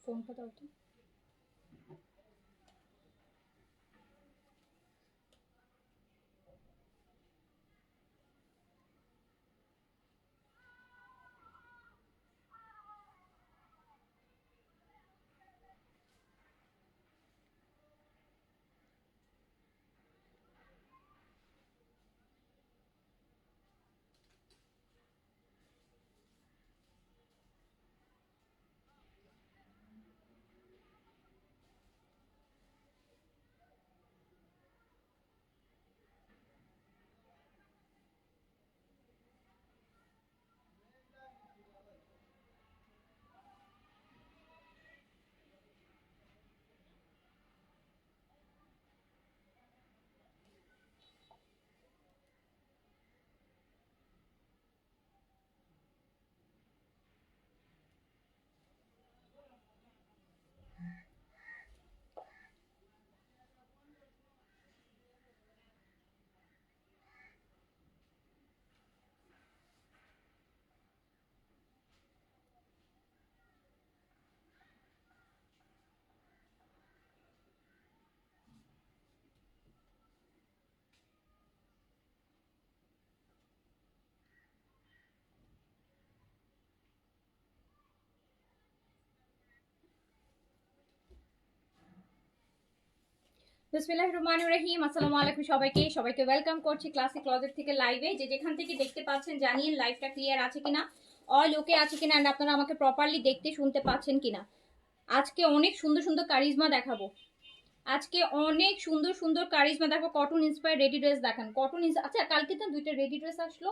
ফোনটা দাও তো। বিসমিল্লাহির রহমানির রহিম। আসসালামু আলাইকুম সবাইকে ওয়েলকাম করছি ক্লাসিক ক্লজেট থেকে লাইভে। যে যেখান থেকে দেখতে পাচ্ছেন জানিয়ে লাইভটা ক্লিয়ার আছে কিনা, অল ওকে আছে কিনা, এন্ড আপনারা আমাকে প্রপারলি দেখতে শুনতে পাচ্ছেন কিনা। আজকে অনেক সুন্দর সুন্দর কারিজমা দেখাবো। দেখো কটন ইন্সপায়ার রেডি ড্রেস দেখান। আচ্ছা কালকে তো দুইটা রেডি ড্রেস আসলো,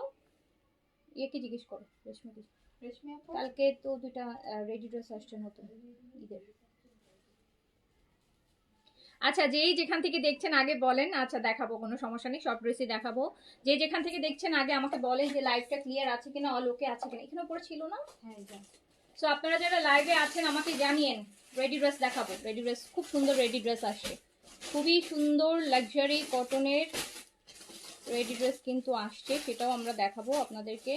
ইয়েকে জিজ্ঞেস করো রেশমি। কালকে তো দুইটা রেডি ড্রেস আসছে নতুন ঈদের। আচ্ছা যেই যেখান থেকে দেখছেন আগে বলেন। আচ্ছা দেখাবো, কোনো সমস্যা নেই, সব ড্রেসই দেখাবো। যে যেখান থেকে দেখছেন আগে আমাকে বলেন যে লাইভটা ক্লিয়ার আছে কিনা, অল ওকে আছে কিনা। এখানে উপরে ছিল না? হ্যাঁ। সো আপনারা যারা লাইভে আছেন আমাকে জানিয়েন। রেডি ড্রেস দেখাবো, রেডি ড্রেস খুব সুন্দর রেডি ড্রেস আসছে, খুবই সুন্দর লাক্সারি কটনের রেডি ড্রেস কিন্তু আসছে, সেটাও আমরা দেখাবো আপনাদেরকে।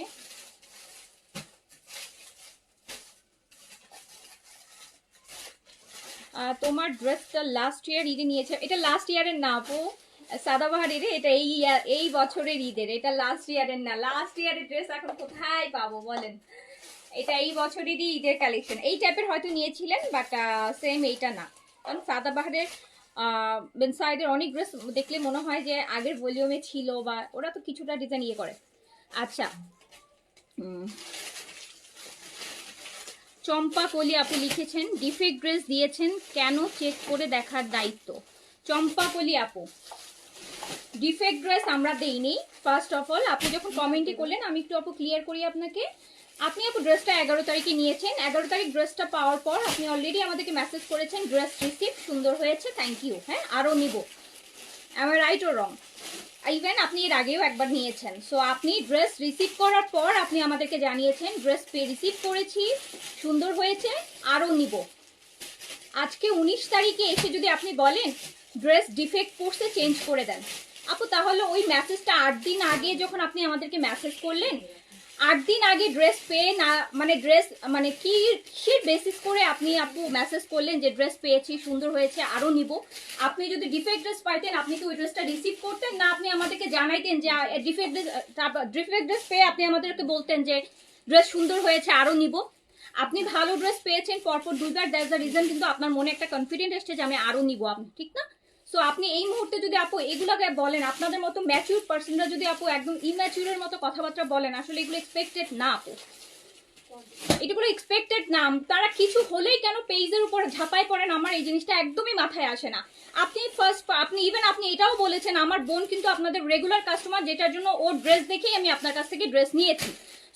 তোমার ড্রেসটা লাস্ট ইয়ার ঈদে নিয়েছে, এটা লাস্ট ইয়ারের না আপু সাদাবাহার ঈদে, এটা এই বছরের ঈদের, এটা লাস্ট ইয়ারের না। লাস্ট ইয়ারের ড্রেস এখন কোথায় পাবো বলেন? এটা এই বছরেরই ঈদের কালেকশন। এই টাইপের হয়তো নিয়েছিলেন, বাট সেম এইটা না, কারণ সাদাবাহারের বেনসাইডের অনেক ড্রেস দেখলে মনে হয় যে আগের ভলিউমে ছিল, বা ওরা তো কিছুটা ডিজাইন ইয়ে করে। আচ্ছা, চম্পা কলি আপু লিখেছেন ডিফেক্ট ড্রেস দিয়েছেন কেন চেক করে দেখার দায়িত্ব। চম্পা কলি আপু, ডিফেক্ট ড্রেস আমরা দেইনি। ফার্স্ট অফ অল আপনি যখন কমেন্টে করলেন, আমি একটু আপু ক্লিয়ার করি আপনাকে। আপনি আপু ড্রেসটা 11 তারিখে নিয়েছেন, 11 তারিখ ড্রেসটা পাওয়ার পর আপনি অলরেডি আমাদেরকে মেসেজ করেছেন ড্রেস রিসিভ, সুন্দর হয়েছে, থ্যাংক ইউ, হ্যাঁ আরও নিব। am I right or wrong? Even আপনি এর আগেও একবার নিয়েছেন। সো আপনি ড্রেস রিসিভ করার পর আপনি আমাদেরকে জানিয়েছেন ড্রেস রিসিভ করেছি, সুন্দর হয়েছে, আরও নিব। আজকে 19 তারিখে এসে যদি আপনি বলেন ড্রেস ডিফেক্ট পড়ছে, চেঞ্জ করে দেন আপু, তাহলে ওই মেসেজটা 8 দিন আগে যখন আপনি আমাদেরকে মেসেজ করলেন, 8 দিন আগে ড্রেস পেয়ে না, মানে ড্রেস মানে কি বেসিস করে আপনি আপু মেসেজ করলেন যে ড্রেস পেয়েছি, সুন্দর হয়েছে, আরও নিব। আপনি যদি ডিফেক্ট ড্রেস পাইতেন, আপনি কি ওই ড্রেসটা রিসিভ করতেন না? আপনি আমাদেরকে জানাইতেন যে ডিফেক্ট ড্রেস পেয়ে আপনি আমাদেরকে বলতেন যে ড্রেস সুন্দর হয়েছে, আরও নিব। আপনি ভালো ড্রেস পেয়েছেন পরপর দুইবার, দ্যাটস দ্য রিজন কিন্তু আপনার মনে একটা কনফিডেন্ট এসছে যে আমি আরও নিব, আপনি ঠিক না? সো আপনি এই মুহূর্তে যদি আপু এগুলোকে বলেন, আপনাদের মতো ম্যাচিউর পার্সনরা যদি আপু একদম ইম্যাচিউরের মতো কথাবার্তা বলেন, আসলে এগুলো এক্সপেক্টেড না আপু, এগুলো এক্সপেক্টেড না। তারা কিছু হলেই কেন পেজের উপর ঝাঁপাই পড়েন, আমার এই জিনিসটা একদমই মাথায় আসে না। আপনি ইভেন আপনি এটাও বলেছেন আমার বোন কিন্তু আপনাদের রেগুলার কাস্টমার, যেটার জন্য ওর ড্রেস দেখেই আমি আপনার কাছ থেকে ড্রেস নিয়েছি।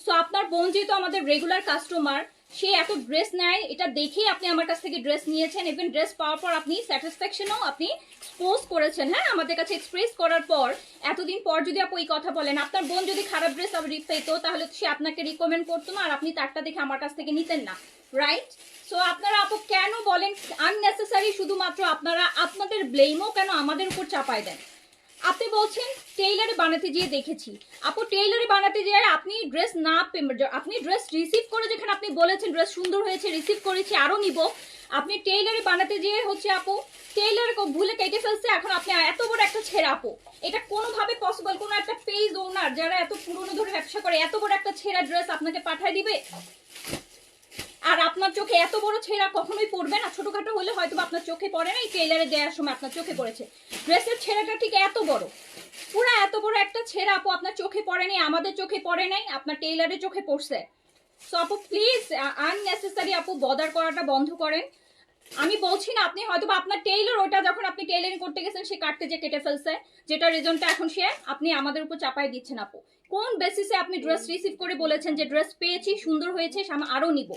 সো আপনার বোন যেহেতু আমাদের রেগুলার কাস্টমার, সে এত ড্রেস নেয়, এটা দেখেই আপনি আমার কাছ থেকে ড্রেস নিয়েছেন। ইভেন ড্রেস পাওয়ার পর আপনি স্যাটিসফ্যাকশনও আপনি পোস্ট করেছেন, হ্যাঁ আমাদের কাছে এক্সপ্রেস করার পর। এতদিন পর যদি আপু এই কথা বলেন, আপনার বোন যদি খারাপ ড্রেস পেত তাহলে সে আপনাকে রিকমেন্ড করতো না, আর আপনি তারটা দেখে আমার কাছ থেকে নিতেন না, রাইট? সো আপনারা আপু কেন বলেন আননেসেসারি, শুধুমাত্র আপনারা আপনাদের ব্লেমও কেন আমাদের উপর চাপায় দেন? আপনি বলছেন টেইলারে বানাতে গিয়ে দেখেছি আপু, টেইলারে বানাতে গিয়ে আপনি ড্রেস না, আপনি ড্রেস রিসিভ করে যেখানে আপনি বলেছেন ড্রেস সুন্দর হয়েছে, রিসিভ করেছি, আরও নিব, আপনি টেইলারে বানাতে গিয়ে হচ্ছে আপু টেইলারে ভুলে কেটে ফেলছে, এখন আপনি এত বড় একটা ছেঁড়া আপু, এটা কোনোভাবে পসিবল? কোনো একটা পেজ ওনার যারা এত পুরনো ধরে ব্যবসা করে এত বড় একটা ছেঁড়া ড্রেস আপনাকে পাঠায় দিবে? আর আপনার চোখে এত বড় ছেঁড়া কখনোই পড়বে না, ছোটখাটো হলে হয়তো আপনার চোখে পড়ে না, এই টেইলারে দেওয়ার সময় আপনার চোখে পড়েছে। ড্রেসের ছেঁড়াটা ঠিক এত বড়, পুরো এত বড় একটা ছেঁড়া আপু আপনার চোখে পড়ে নাই, আমাদের চোখে পড়ে নাই, আপনার টেইলারের চোখে পড়ছে। সো আপু প্লিজ আননেসেসারি আপু বদার করাটা বন্ধ করেন। আমি বলছি না আপনি হয়তো আপনার টেইলর ওটা যখন আপনি টেইলারিং করতে গেছেন সে কাটতে যে কেটে ফেলছে, যেটা রিজনটা এখন সে আপনি আমাদের উপর চাপাই দিচ্ছেন আপু। কোন বেসিসে আপনি ড্রেস রিসিভ করে বলেছেন যে ড্রেস পেয়েছি, সুন্দর হয়েছে, আরও নিব?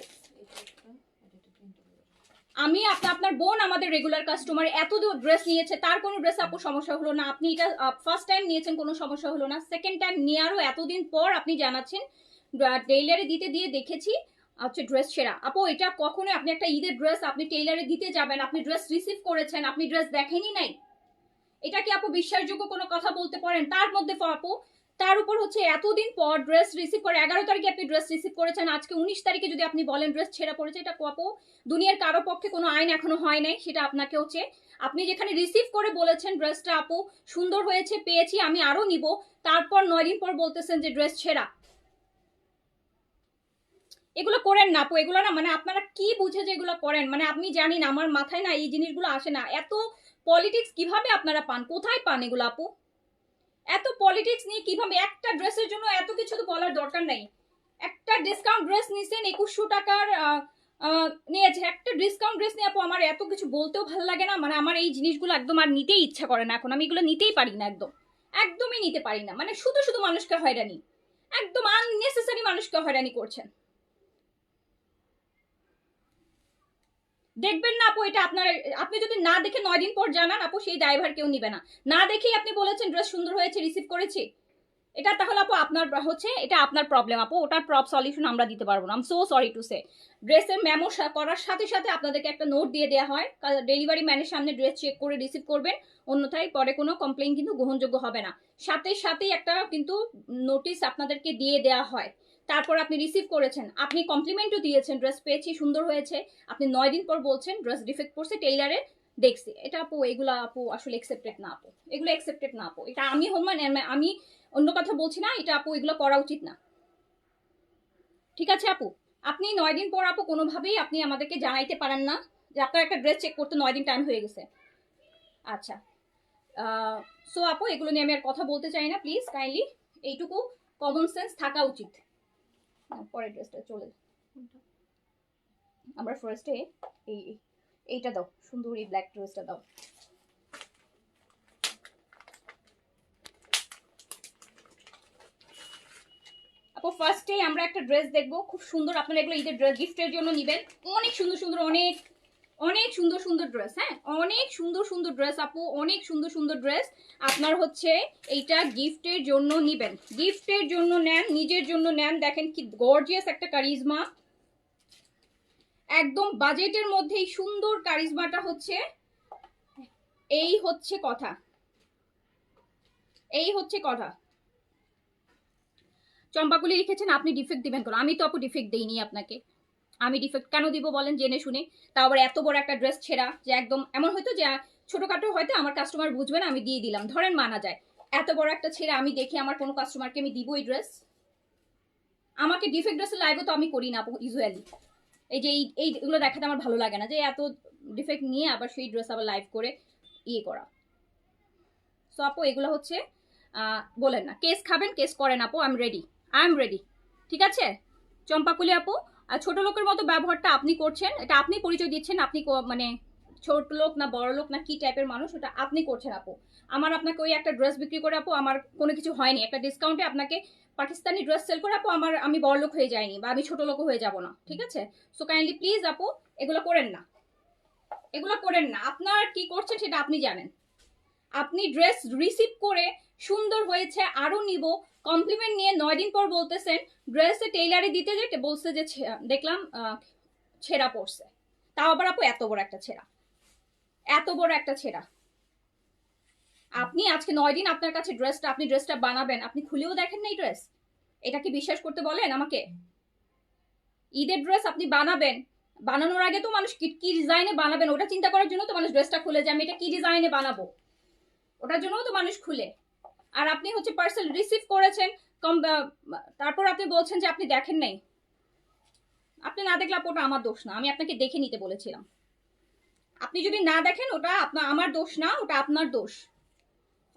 আমি আপনার বোন আমাদের রেগুলার কাস্টমার, এত ড্রেস নিয়েছে, তার কোনো ড্রেস আপু সমস্যা হলো না। আপনি এটা ফার্স্ট টাইম নিয়েছেন, কোনো সমস্যা হলো না। সেকেন্ড টাইম নেওয়ারও এতদিন পর আপনি জানাচ্ছেন টেইলারে দিতে দিয়ে দেখেছি আচ্ছা ড্রেস সেরা। আপু এটা কখনো আপনি একটা ঈদের ড্রেস আপনি টেইলারে দিতে যাবেন, আপনি ড্রেস রিসিভ করেছেন, আপনি ড্রেস দেখেনি নাই, এটা কি আপু বিশ্বাসযোগ্য কোনো কথা বলতে পারেন? তার মধ্যে আপু তার উপর হচ্ছে এতদিন পর ড্রেস রিসিভ করে 11 তারিখে আপনি ড্রেস রিসিভ করেছেন, আজকে 19 তারিখে যদি আপনি বলেন ড্রেস ছেঁড়া পড়েছে, এটা আপু দুনিয়ার কারো পক্ষে কোনো আইন এখনো হয় নাই, সেটা আপনাকে হচ্ছে আপনি যেখানে রিসিভ করে বলেছেন ড্রেসটা আপু সুন্দর হয়েছে, পেয়েছি, আমি আরো নিব, তারপর 9 দিন পর বলতেছেন যে ড্রেস ছেঁড়া। এগুলো করেন না আপু, এগুলো না মানে আপনারা কি বুঝে যে এগুলো করেন, মানে আমি জানি না, আমার মাথায় না এই জিনিসগুলো আসে না। এত পলিটিক্স কিভাবে আপনারা পান, কোথায় পান এগুলো আপু? এত পলিটিক্স নিয়ে কিভাবে? একটা ড্রেসের জন্য এত কিছু তো বলার দরকার নেই। একটা ডিসকাউন্ট ড্রেস নিছেন 2100 টাকার নিয়েছে, একটা ডিসকাউন্ট ড্রেস নিয়ে আপু আমার এত কিছু বলতেও ভালো লাগে না, মানে আমার এই জিনিসগুলো একদম আর নিতেই ইচ্ছা করে না এখন, আমি এগুলো নিতেই পারি না, একদমই নিতে পারি না, মানে শুধু শুধু মানুষকে হয়রানি, একদম আননেসেসারি মানুষকে হয়রানি করছেন। দেখবেন না আপু এটা আপনার, আপনি যদি না দেখে 9 দিন পর জানান আপু, সেই ড্রাইভার কেউ নিবে না। না দেখেই আপনি বলেছেন ড্রেস সুন্দর হয়েছে, রিসিভ করেছি, এটা তাহলে আপু আপনার হচ্ছে এটা আপনার প্রবলেম আপু, ওটার সলিউশন আমরা দিতে পারবো না। I am so sorry to say. ড্রেসের মেমো করার সাথে সাথে আপনাদেরকে একটা নোট দিয়ে দেওয়া হয়, ডেলিভারি ম্যানের সামনে ড্রেস চেক করে রিসিভ করবেন, অন্যথায় পরে কোনো কমপ্লেইন কিন্তু গ্রহণযোগ্য হবে না। সাথে সাথেই একটা কিন্তু নোটিশ আপনাদেরকে দিয়ে দেওয়া হয়, তারপর আপনি রিসিভ করেছেন, আপনি কমপ্লিমেন্টও দিয়েছেন ড্রেস পেয়েছি, সুন্দর হয়েছে, আপনি 9 দিন পর বলছেন ড্রেস ডিফেক্ট পড়ছে, টেইলারে দেখছি, এটা আপু এগুলো আপু আসলে একসেপ্টেড না আপু, এগুলো একসেপ্টেড না আপু, এটা আমি আমি অন্য কথা বলছি না, এটা আপু এগুলো করা উচিত না, ঠিক আছে আপু? আপনি 9 দিন পর আপু কোনোভাবেই আপনি আমাদেরকে জানাইতে পারেন না যে আপনার একটা ড্রেস চেক করতে 9 দিন টাইম হয়ে গেছে। আচ্ছা, সো আপু এগুলো নিয়ে আমি আর কথা বলতে চাই না, প্লিজ কাইন্ডলি এইটুকু কমন সেন্স থাকা উচিত। পরের ড্রেসটা চলে, আমরা ফার্স্টে এইটা দাও, সুন্দর এই ব্ল্যাক ড্রেসটা দাও। আপু ফার্স্টে আমরা একটা ড্রেস দেখবো, খুব সুন্দর। আপনারা এগুলো ঈদের ড্রেস গিফটের জন্য নেবেন। অনেক সুন্দর সুন্দর, অনেক অনেক সুন্দর সুন্দর ড্রেস, হ্যাঁ অনেক সুন্দর সুন্দর ড্রেস আপু, অনেক সুন্দর সুন্দর ড্রেস। আপনার হচ্ছে এইটা গিফটের জন্য নিবেন, গিফটের জন্য নেন, নিজের জন্য নেন। দেখেন কি গর্জিয়াস একটা কারিজমা, একদম বাজেটের মধ্যে এই সুন্দর কারিজমাটা হচ্ছে, এই হচ্ছে কথা, এই হচ্ছে কথা। চম্পাকুলি লিখেছেন আপনি ডিফেক্ট দিবেন কেন? আমি তো আপু ডিফেক্ট দেইনি আপনাকে। আমি ডিফেক্ট কেন দিব বলেন, জেনে শুনে? তাও আবার এত বড় একটা ড্রেস ছেঁড়া, যে একদম এমন হয়তো যে ছোটখাটো হয়তো আমার কাস্টমার বুঝবে না, আমি দিয়ে দিলাম, ধরেন মানা যায়। এত বড় একটা ছেঁড়া আমি দেখি আমার কোনো কাস্টমারকে আমি দিব এই ড্রেস? আমাকে ডিফেক্ট ড্রেসের লাইভও তো আমি করি না আপু ইউজুয়ালি। এই যে এইগুলো দেখাতে আমার ভালো লাগে না, যে এত ডিফেক্ট নিয়ে আবার সেই ড্রেস আবার লাইভ করে ইয়ে করা। সো আপু এগুলো হচ্ছে বলেন না কেস খাবেন, কেস করেন আপু, আই এম রেডি, ঠিক আছে? চম্পাকুলি আপু, আর ছোট লোকের মতো ব্যবহারটা আপনি করছেন, এটা আপনি পরিচয় দিচ্ছেন, আপনি মানে ছোট লোক না বড় লোক না কি টাইপের মানুষ ওটা আপনি করছেন আপু। আমার আপনাকে ওই একটা ড্রেস বিক্রি করে আপু আমার কোনো কিছু হয়নি, একটা ডিসকাউন্টে আপনাকে পাকিস্তানি ড্রেস সেল করে আপু আমি বড় লোক হয়ে যাইনি, বা আমি ছোট লোক হয়ে যাব না, ঠিক আছে? সো কাইন্ডলি প্লিজ আপু এগুলো করেন না, এগুলো করেন না। আপনার কি করছেন সেটা আপনি জানেন। আপনি ড্রেস রিসিভ করে সুন্দর হয়েছে আরো নিব কমপ্লিমেন্ট নিয়ে 9 দিন পর বলতেছেন ড্রেসে টেইলারে দিতে যেতে বলছে যে দেখলাম ছেঁড়া পড়ছে, তাও আবার আপু এত বড় একটা ছেঁড়া, এত বড় একটা ছেঁড়া। আপনি আজকে 9 দিন আপনার কাছে ড্রেসটা, আপনি ড্রেসটা বানাবেন, আপনি খুলেও দেখেন না এই ড্রেস? এটা কি বিশ্বাস করতে বলেন আমাকে? ঈদের ড্রেস আপনি বানাবেন, বানানোর আগে তো মানুষ কি ডিজাইনে বানাবেন ওটা চিন্তা করার জন্য তো মানুষ ড্রেসটা খুলে যে আমি এটা কি ডিজাইনে বানাবো, ওটার জন্যও তো মানুষ খুলে। আর আপনি হচ্ছে পার্সেল রিসিভ করেছেন তারপর আপনি বলছেন যে আপনি দেখেন নাই। আপনি না দেখলে ওটা আমার দোষ না, আমি আপনাকে দেখে নিতে বলেছিলাম। আপনি যদি না দেখেন ওটা আমার দোষ না, ওটা আপনার দোষ,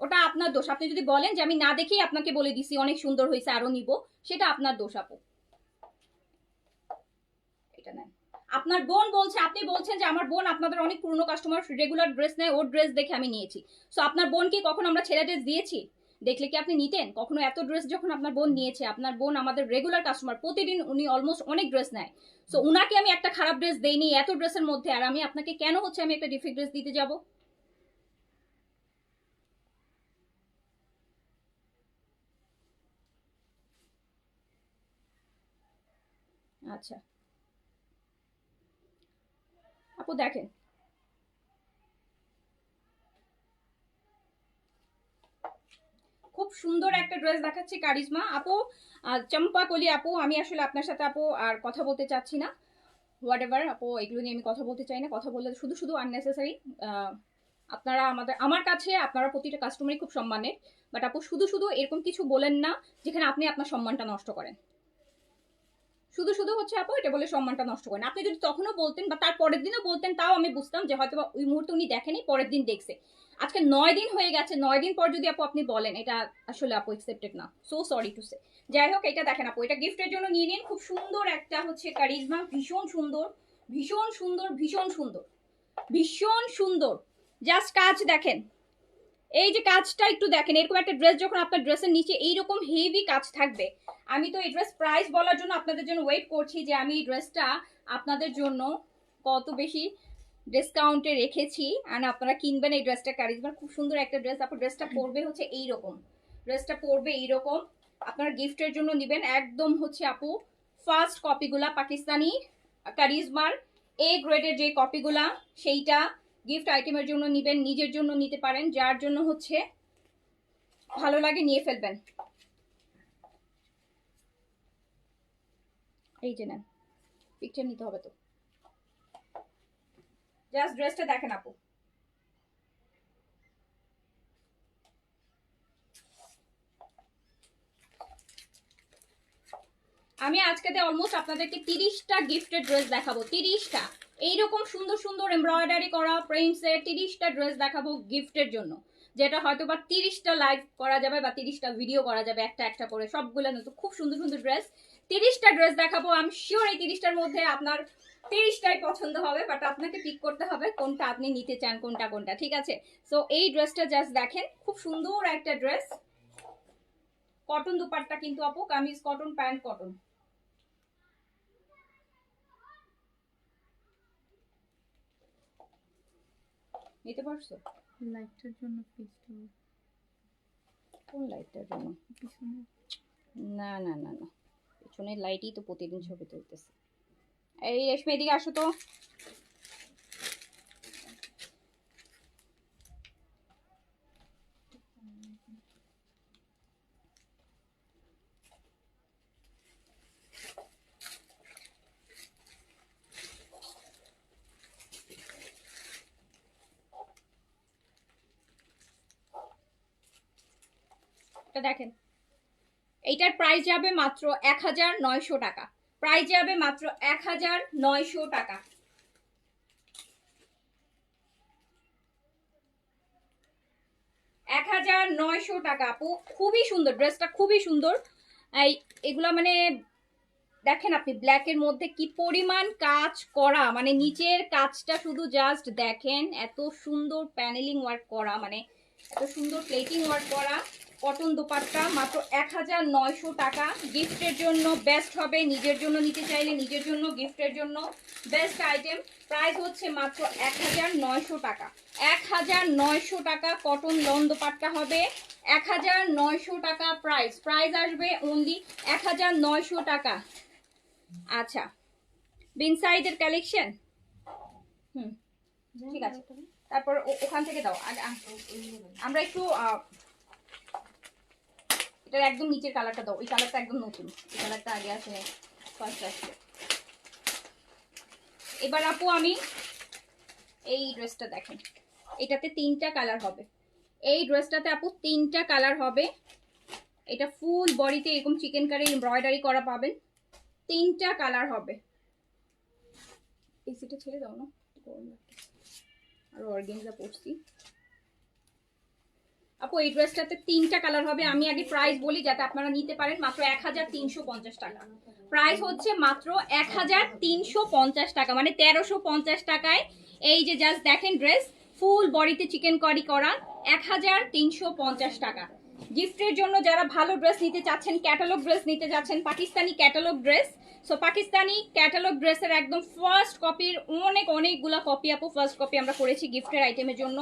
ওটা আপনার দোষ। আপনি যদি বলেন যে আমি না দেখেই আপনাকে বলে দিছি অনেক সুন্দর হয়েছে আরো নিব, সেটা আপনার দোষ আপু। এটা নেন, আপনার বোন বলছে, আপনি বলছেন যে আমার বোন আপনাদের অনেক পুরনো কাস্টমার, রেগুলার ড্রেস নেয়, ওর ড্রেস দেখে আমি নিয়েছি। সো আপনার বোন কি কখন আমরা ছেঁড়া ড্রেস দিয়েছি? দেখলে কি আপনি নিতেন কখনো? এত ড্রেস যখন আপনার বোন নিয়েছে, আপনার বোন আমাদের রেগুলার কাস্টমার, প্রতিদিন উনি অলমোস্ট অনেক ড্রেস নেয়। সো উনাকে আমি একটা খারাপ ড্রেস দেইনি এত ড্রেসের মধ্যে, আর আমি আপনাকে কেন হচ্ছে আমি একটা ডিফেক্ট ড্রেস দিতে যাব? আচ্ছা আপু দেখেন, খুব সুন্দর একটা ড্রেস দেখাচ্ছি কারিজমা আপু, চম্পা কলি আপু। আমি আসলে আপনার সাথে আপু আর কথা বলতে চাচ্ছি না, হোয়াট এভার আপু, এগুলো নিয়ে আমি কথা বলতে চাই না। কথা বললে শুধু শুধু আননেসেসারি। আপনারা আমার কাছে আপনারা প্রতিটা কাস্টমারই খুব সম্মানের, বাট আপু শুধু শুধু এরকম কিছু বলেন না যেখানে আপনি আপনার সম্মানটা নষ্ট করেন। শুধু শুধু হচ্ছে আপু এটা বলে সম্মানটা নষ্ট করেন। আপনি যদি তখনও বলতেন বা তার পরের দিনও বলতেন, তাও আমি বুঝতাম যে হয়তো ওই মুহূর্তে উনি দেখেনি, পরের দিন দেখছে। আজকে 9 দিন হয়ে গেছে, 9 দিন পর যদি আপু আপনি বলেন, এটা আসলে আপু একসেপ্টেড না, সো সরি টু সে। যাই হোক, এটা দেখেন আপু, এটা গিফটের জন্য নিয়ে নিন। খুব সুন্দর একটা হচ্ছে কারিজমা, ভীষণ সুন্দর, ভীষণ সুন্দর, ভীষণ সুন্দর, ভীষণ সুন্দর। জাস্ট কাজ দেখেন, এই যে কাজটা একটু দেখেন। এরকম একটা ড্রেস যখন আপনার ড্রেসের নিচে এইরকম হেভি কাজ থাকবে, আমি তো এই ড্রেস প্রাইস বলার জন্য আপনাদের জন্য ওয়েট করছি যে আমি এই ড্রেসটা আপনাদের জন্য কত বেশি ডিসকাউন্টে রেখেছি, আর আপনারা কিনবেন এই ড্রেসটা। কারিজমা খুব সুন্দর একটা ড্রেস আপু, ড্রেসটা পরবে হচ্ছে এইরকম, ড্রেসটা পরবে এইরকম, আপনারা গিফটের জন্য নেবেন। একদম হচ্ছে আপু ফার্স্ট কপিগুলা পাকিস্তানি কারিজমার এ গ্রেডের যে কপিগুলা, সেইটা গিফট আইটেমের জন্য নেবেন, নিজের জন্য নিতে পারেন, যার জন্য হচ্ছে ভালো লাগে নিয়ে ফেলবেন। এই যে নেন, পিকচার নিতে হবে তো, জাস্ট ড্রেসটা দেখেন আপু। আমি আজকে অলমোস্ট আপনাদেরকে 30টা গিফটের ড্রেস দেখাবো, 30টা। এইরকম সুন্দর সুন্দর এমব্রয়ডারি করা প্রিন্টসের 30টা ড্রেস দেখাবো গিফটের জন্য, যেটা হয়তো বা 30টা লাইভ করা যাবে বা 30টা ভিডিও করা যাবে একটা একটা করে, সবগুলো নতুন খুব সুন্দর সুন্দর ড্রেস। 30টা ড্রেস দেখাবো। আমি শিওর এই 30টার মধ্যে আপনার 30টাই পছন্দ হবে, বাট আপনাকে পিক করতে হবে কোনটা আপনি নিতে চান, কোনটা কোনটা, ঠিক আছে? সো এই ড্রেসটা জাস্ট দেখেন, খুব সুন্দর একটা ড্রেস। কটন দুপাট্টা কিন্তু আপু, কামিজ কটন, প্যান্ট কটন। নিতে পারছো? লাইটটার জন্য কোন লাইটটার জন্য? পিছনে না না না না, পিছনের লাইটই তো প্রতিদিন ছবি তুলতেছে। এই রেশমি এদিকে আসো তো। দেখেন, এইটার প্রাইস যাবে মাত্র 1900 টাকা। প্রাইস যাবে মাত্র 1900 টাকা। টাকা আপু, খুবই সুন্দর ড্রেসটা, খুবই সুন্দর। এই এগুলা মানে দেখেন আপনি ব্ল্যাকের মধ্যে কি পরিমাণ কাজ করা, মানে নিচের কাজটা শুধু জাস্ট দেখেন, এত সুন্দর প্যানেলিং ওয়ার্ক করা, মানে এত সুন্দর প্লেটিং ওয়ার্ক করা। কটন দোপাট্টা মাত্র 1900 টাকা। গিফটের জন্য বেস্ট হবে, নিজের জন্য নিতে চাইলে নিজের জন্য, গিফটের জন্য বেস্ট আইটেম। প্রাইস হচ্ছে মাত্র 1900 টাকা। 1900 টাকা কটন লন দোপাট্টা হবে, 1900 টাকা প্রাইস। প্রাইস আসবে অনলি 1900 টাকা। আচ্ছা, বিন সাইজের কালেকশন, ঠিক আছে। তারপর ওখান থেকে দাও। আমরা একটু এটার একদম নিচের কালারটা দাও, ওই কালারটা একদম নতুন, এই কালারটা আগে আসে, ফার্স্ট আসছে। এবার আপু আমি এই ড্রেসটা দেখেন, এটাতে 3টা কালার হবে। এই ড্রেসটাতে আপু 3টা কালার হবে। এটা ফুল বডিতে এরকম চিকেন কারি এমব্রয়ডারি করা পাবেন, 3টা কালার হবে। এসিটা ছেড়ে দাও না, আর অর্গানজা পরছি। আপু এই ড্রেসটাতে 3টা কালার হবে। আমি আগে প্রাইস বলি যাতে আপনারা নিতে পারেন, মাত্র 1350 টাকা। প্রাইস হচ্ছে মাত্র 1350 টাকা, মানে 1350 টাকায় এই যে জাস্ট দেখেন ড্রেস, ফুল বডিতে চিকেন কারি করা, 1350 টাকা। গিফটের জন্য যারা ভালো ড্রেস নিতে চাচ্ছেন, ক্যাটালগ ড্রেস নিতে চাচ্ছেন, Pakistani catalogue dress, so Pakistani catalogue ড্রেসের একদম ফার্স্ট কপির অনেকগুলা কপি আপু, ফার্স্ট কপি আমরা করেছি গিফটের আইটেমের জন্য,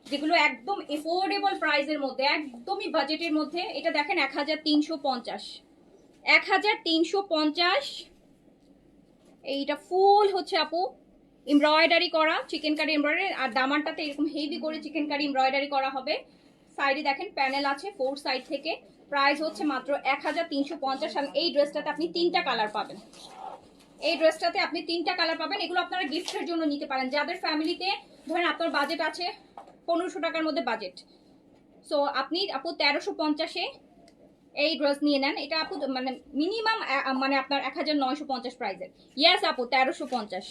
যেগুলো একদম এফোর্ডেবল প্রাইসের মধ্যে, একদমই বাজেটের মধ্যে। এটা দেখেন 1350, 1350। এইটা ফুল হচ্ছে আপু এমব্রয়ডারি করা, চিকেন কারি এমব্রয়ডারি, আর দামানটাতে এরকম হেভি করে চিকেন কারি এমব্রয়ডারি করা হবে। সাইডে দেখেন প্যানেল আছে 4 সাইড থেকে। প্রাইস হচ্ছে মাত্র 1350। আর এই ড্রেসটাতে আপনি 3টা কালার পাবেন। এই ড্রেসটাতে আপনি 3টা কালার পাবেন। এগুলো আপনারা গিফটের জন্য নিতে পারেন, যাদের ফ্যামিলিতে ধরেন আপনার বাজেট আছে 1500 টাকার মধ্যে বাজেট, সো আপনি আপু 1350-এ এই ড্রেস নিয়ে নেন। এটা আপু মানে মিনিমাম মানে আপনার 1950 প্রাইসের। ইয়েস আপু 1350,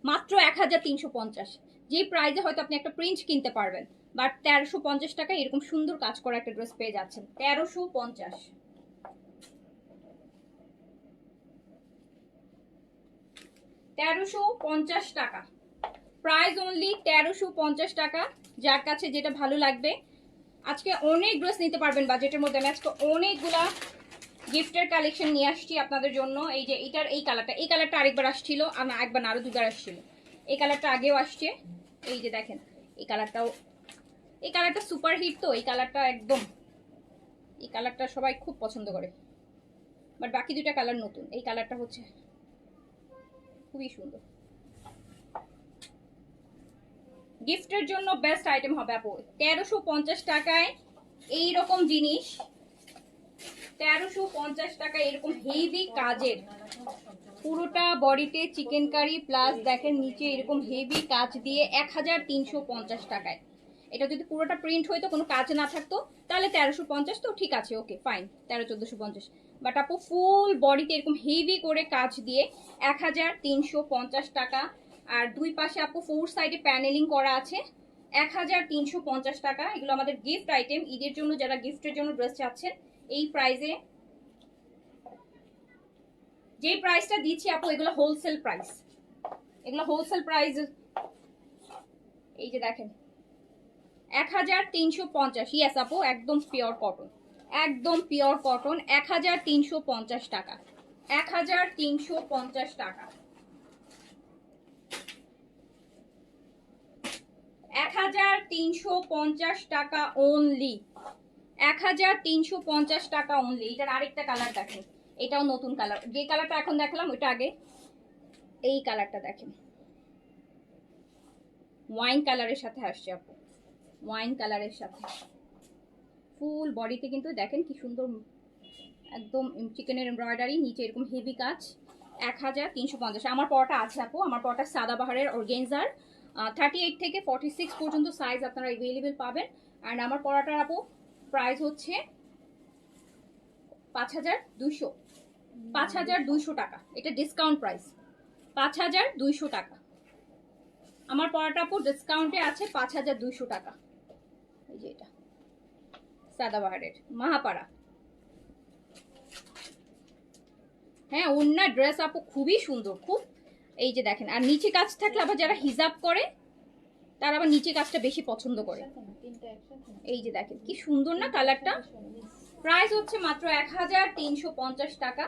মাত্র 1350। যে প্রাইসে হয়তো আপনি একটা প্রিন্ট কিনতে পারবেন, বাট 1350 টাকায় এরকম সুন্দর কাজ করা একটা ড্রেস পেয়ে যাচ্ছেন। 1350, 1350 টাকা প্রাইস, অনলি 1350 টাকা। যার কাছে যেটা ভালো লাগবে, আজকে অনেক ড্রেস নিতে পারবেন বাজেটের মধ্যে। আমি আজকে অনেকগুলা গিফটের কালেকশন নিয়ে আসছি আপনাদের জন্য। এই যে এটার এই কালারটা আরেকবার আসছিল, একবার না আরো দুবার আসছিল। এই কালারটা আগেও আসছে, এই যে দেখেন এই কালারটা সুপার হিট, তো এই কালারটা একদম, এই কালারটা সবাই খুব পছন্দ করে, বাট বাকি দুটা কালার নতুন। এই কালারটা হচ্ছে খুবই সুন্দর, গিফটের জন্য বেস্ট আইটেম হবে আপু। 1350 টাকায় এইরকম জিনিস, 1350 টাকা এরকম হেভি কাজের, পুরোটা বডিতে চিকেন কারি প্লাস দেখেন নিচে এরকম হেভি কাজ দিয়ে 1350 টাকায়। এটা যদি পুরোটা প্রিন্ট হইতো, কোনো কাজ না থাকতো, তাহলে 1350, তো ঠিক আছে, ওকে ফাইন, 1450। বাট আপু ফুল বডিতে এরকম হেভি করে কাজ দিয়ে 1350 টাকা। আর দুই পাশে আপু 4 সাইডে প্যানেলিং করা আছে। 1350 টাকা। এগুলো আমাদের গিফট আইটেম, ঈদের জন্য যারা গিফটের জন্য ড্রেস চাচ্ছেন এই প্রাইসে, যে প্রাইসটা দিচ্ছি আপু এগুলো হোলসেল প্রাইস, এগুলো হোলসেল প্রাইস। এই যে দেখেন 1350। ইয়েস আপু, একদম পিওর কটন, একদম পিওর কটন। 1350 টাকা, 1350 টাকা, 1350 টাকা অনলি, 1350 টাকা অনলি। এটার আরেকটা কালার দেখেন, এটাও নতুন কালার। যে কালারটা এখন দেখলাম ওইটা আগে, এই কালারটা দেখেন, ওয়াইন কালারের সাথে আসছে আপু, ওয়াইন কালারের সাথে ফুল বডিতে কিন্তু দেখেন কি সুন্দর, একদম চিকেনের এমব্রয়ডারি, নিচে এরকম হেভি কাজ। 1350। আমার পরাটা আছে আপু, আমার পরাটা সাদাবাহারের অর্গেনজার, 38 থেকে 46 পর্যন্ত সাইজ আপনারা অ্যাভেলেবেল পাবেন। অ্যান্ড আমার পরাটার আপু প্রাইস হচ্ছে 5200, 5200 টাকা। এটা ডিসকাউন্ট প্রাইস, 5200 টাকা। আমার পরাটা আপু ডিসকাউন্টে আছে 5200 টাকা। এই যে এটা সাদাবাহারের মাহাপাড়া। হ্যাঁ, ওন্না ড্রেস আপু খুবই সুন্দর, খুব। এই যে দেখেন, আর নিচে কাজ থাকলে আবার যারা হিজাব করে তারা আবার নিচে কাজটা বেশি পছন্দ করে। এই যে দেখেন কি সুন্দর না কালারটা। প্রাইস হচ্ছে মাত্র 1350 টাকা।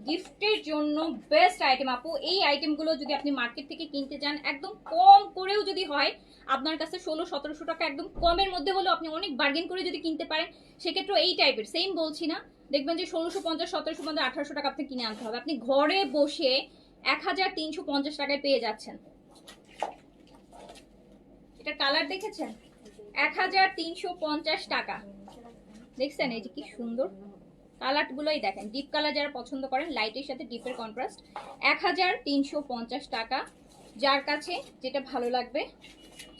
গিফটের জন্য বেস্ট আইটেম আপু। এই আইটেমগুলো যদি আপনি মার্কেট থেকে কিনতে যান, একদম কম করেও যদি হয় আপনার কাছে 1600-1700 টাকা, একদম কমের মধ্যে হলেও আপনি অনেক বার্গেন করে যদি কিনতে পারেন, সেক্ষেত্রে এই টাইপের সেম বলছি না, দেখবেন যে 1650, 1750, 1800 টাকা আপনি কিনে আনতে হবে। আপনি ঘরে বসে 1350 টাকায় পেয়ে যাচ্ছেন। এটা কালার দেখেছেন, 1350 টাকা। দেখছেন এই যে কি সুন্দর কালারগুলোই দেখেন, ডিপ কালার যারা পছন্দ করেন, লাইটের সাথে ডিপের কন্ট্রাস্ট। 1350 টাকা। যার কাছে যেটা ভালো লাগবে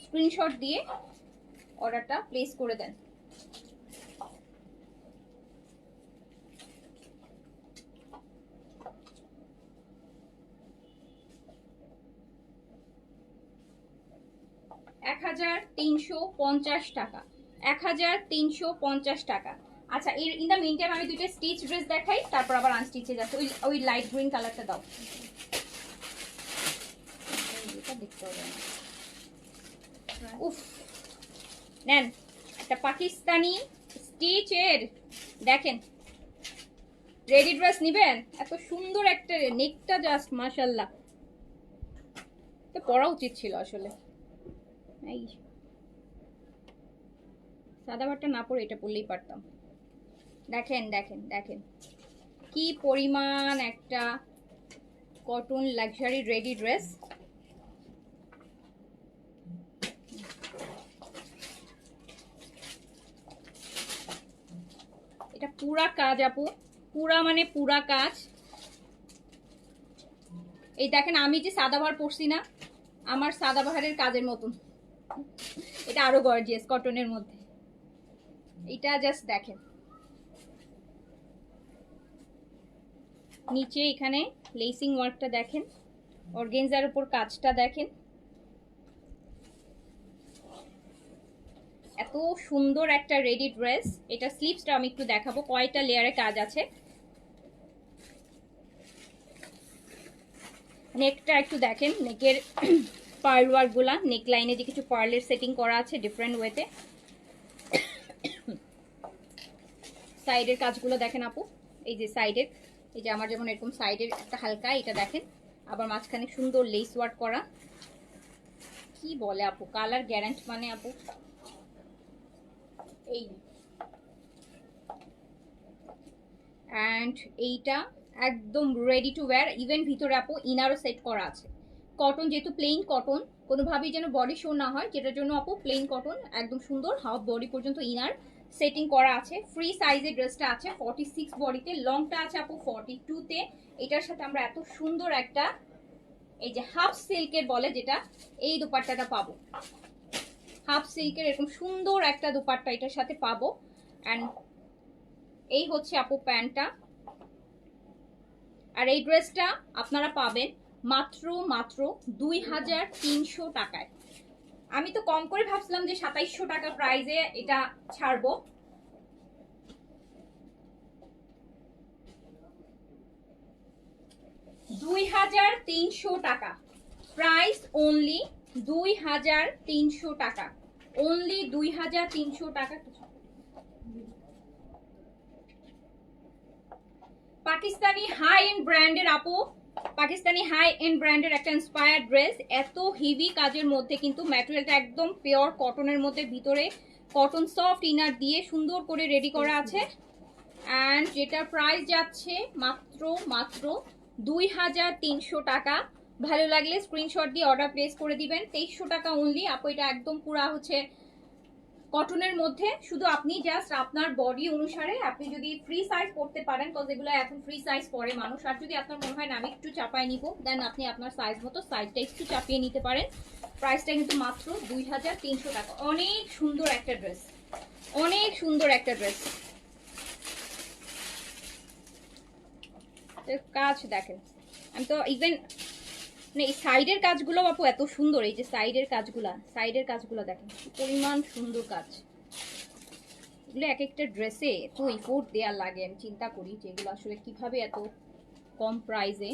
স্ক্রিনশট দিয়ে অর্ডারটা প্লেস করে দেন। টাকা, 1350 টাকা। আচ্ছা, এর ইন দ্য মিন টাইম আমি দুইটা স্টিচ ড্রেস দেখাই, তারপর আবার আনস্টিচে যাচ্ছে। ওই লাইট গ্রিন কালারটা দাও, দেখতে হবে না। উফ, নেন একটা পাকিস্তানি স্টিচের, দেখেন রেডি ড্রেস নিবেন, এত সুন্দর একটা নেকটা জাস্ট মাশাআল্লাহ, তো পরা উচিত ছিল আসলে। এই সাদা ভাতটা না পরে এটা পরলেই পারতাম। দেখেন দেখেন দেখেন কি পরিমাণ একটা কটন লাক্সারি রেডি ড্রেস। এটা পুরা কাজ আপু, পুরা মানে পুরা কাজ। এই দেখেন আমি যে সাদাবাহার পরছি না, আমার সাদাবাহারের কাজের মতন, এটা আরো গর্জিয়াস কটনের মধ্যে। এটা জাস্ট দেখেন, নিচে এখানে লেসিং ওয়ার্কটা দেখেন, অর্গেনজার উপর কাজটা দেখেন, এত সুন্দর একটা রেডি ড্রেস। এটা স্লিভসটা আমি একটু দেখাবো কয়টা লেয়ারে কাজ আছে। নেকটা একটু দেখেন, নেকের পার্ল ওয়ার্কগুলা, নেক লাইনে যে কিছু পার্লের সেটিং করা আছে ডিফারেন্ট ওয়েতে। সাইডের কাজগুলো দেখেন আপু, এই যে সাইডের, এই যে আমার যেমন এরকম সাইডের একটা হালকা, এটা দেখেন, আবার মাঝখানে সুন্দর লেস ওয়ার্ক করা। কি বলে আপু, কালার গ্যারান্টি মানে আপু এই। অ্যান্ড এইটা একদম রেডি টু ওয়্যার। ইভেন ভিতরে আপু ইনারও সেট করা আছে। কটন যেহেতু প্লেন কটন, কোনোভাবেই যেন বডি শো না হয়, যেটার জন্য আপু প্লেন কটন একদম সুন্দর হাফ বডি পর্যন্ত ইনার সেটিং করা আছে। ফ্রি সাইজের ড্রেসটা আছে 46 বডিতে, লংটা আছে আপু 42-তে। এটার সাথে আমরা এত সুন্দর একটা এই যে হাফ সিল্কের বলে যেটা, এই দুপাট্টাটা পাবো। হাফ সিল্কের এরকম সুন্দর একটা দুপাট্টা এটার সাথে পাবো। অ্যান্ড এই হচ্ছে আপু প্যান্টটা। আর এই ড্রেসটা আপনারা পাবেন মাত্র মাত্র 2300 টাকায়। আমি তো কম করে ভাবছিলাম যে 2700 টাকা প্রাইসে এটা ছাড়বো। টাকা প্রাইস, অনলি 2300 টাকা, অনলি 2300 টাকা। পাকিস্তানি হাই এন্ড ব্র্যান্ডের আপু, পাকিস্তানি হাই এন্ড ব্র্যান্ডের একটা ইন্সপায়ার্ড ড্রেস, এত হেভি কাজের মধ্যে, কিন্তু ম্যাটেরিয়ালটা একদম পিওর কটনের মধ্যে, ভিতরে কটন সফট ইনার দিয়ে সুন্দর করে রেডি করা আছে। অ্যান্ড যেটার প্রাইস যাচ্ছে মাত্র মাত্র 2300 টাকা। ভালো লাগলে স্ক্রিনশট দিয়ে অর্ডার প্লেস করে দিবেন। 2300 টাকা অনলি আপু। এটা একদম পুরা হচ্ছে কটনের মধ্যে, শুধু আপনি জাস্ট আপনার বডি অনুসারে আপনি যদি ফ্রি সাইজ পড়তে পারেন, কজ এগুলো এখন ফ্রি সাইজ পরে মানুষ, আর যদি আপনার মনে হয় না আমি একটু চাপাই নিব, দেন আপনি আপনার সাইজ মতো সাইজটা একটু চাপিয়ে নিতে পারেন। প্রাইসটা কিন্তু মাত্র 2300 টাকা। অনেক সুন্দর একটা ড্রেস, অনেক সুন্দর একটা ড্রেস। কাজ দেখেন, আমি তো ইভেন এই সাইডের কাজগুলো আপু এত সুন্দর, এই যে সাইডের কাজগুলো দেখেন পরিমাণ সুন্দর কাজ। এগুলো এক একটা ড্রেসে এত এফোর্ট দেওয়া লাগে, আমি চিন্তা করি যে এগুলো আসলে কিভাবে এত কম প্রাইসে।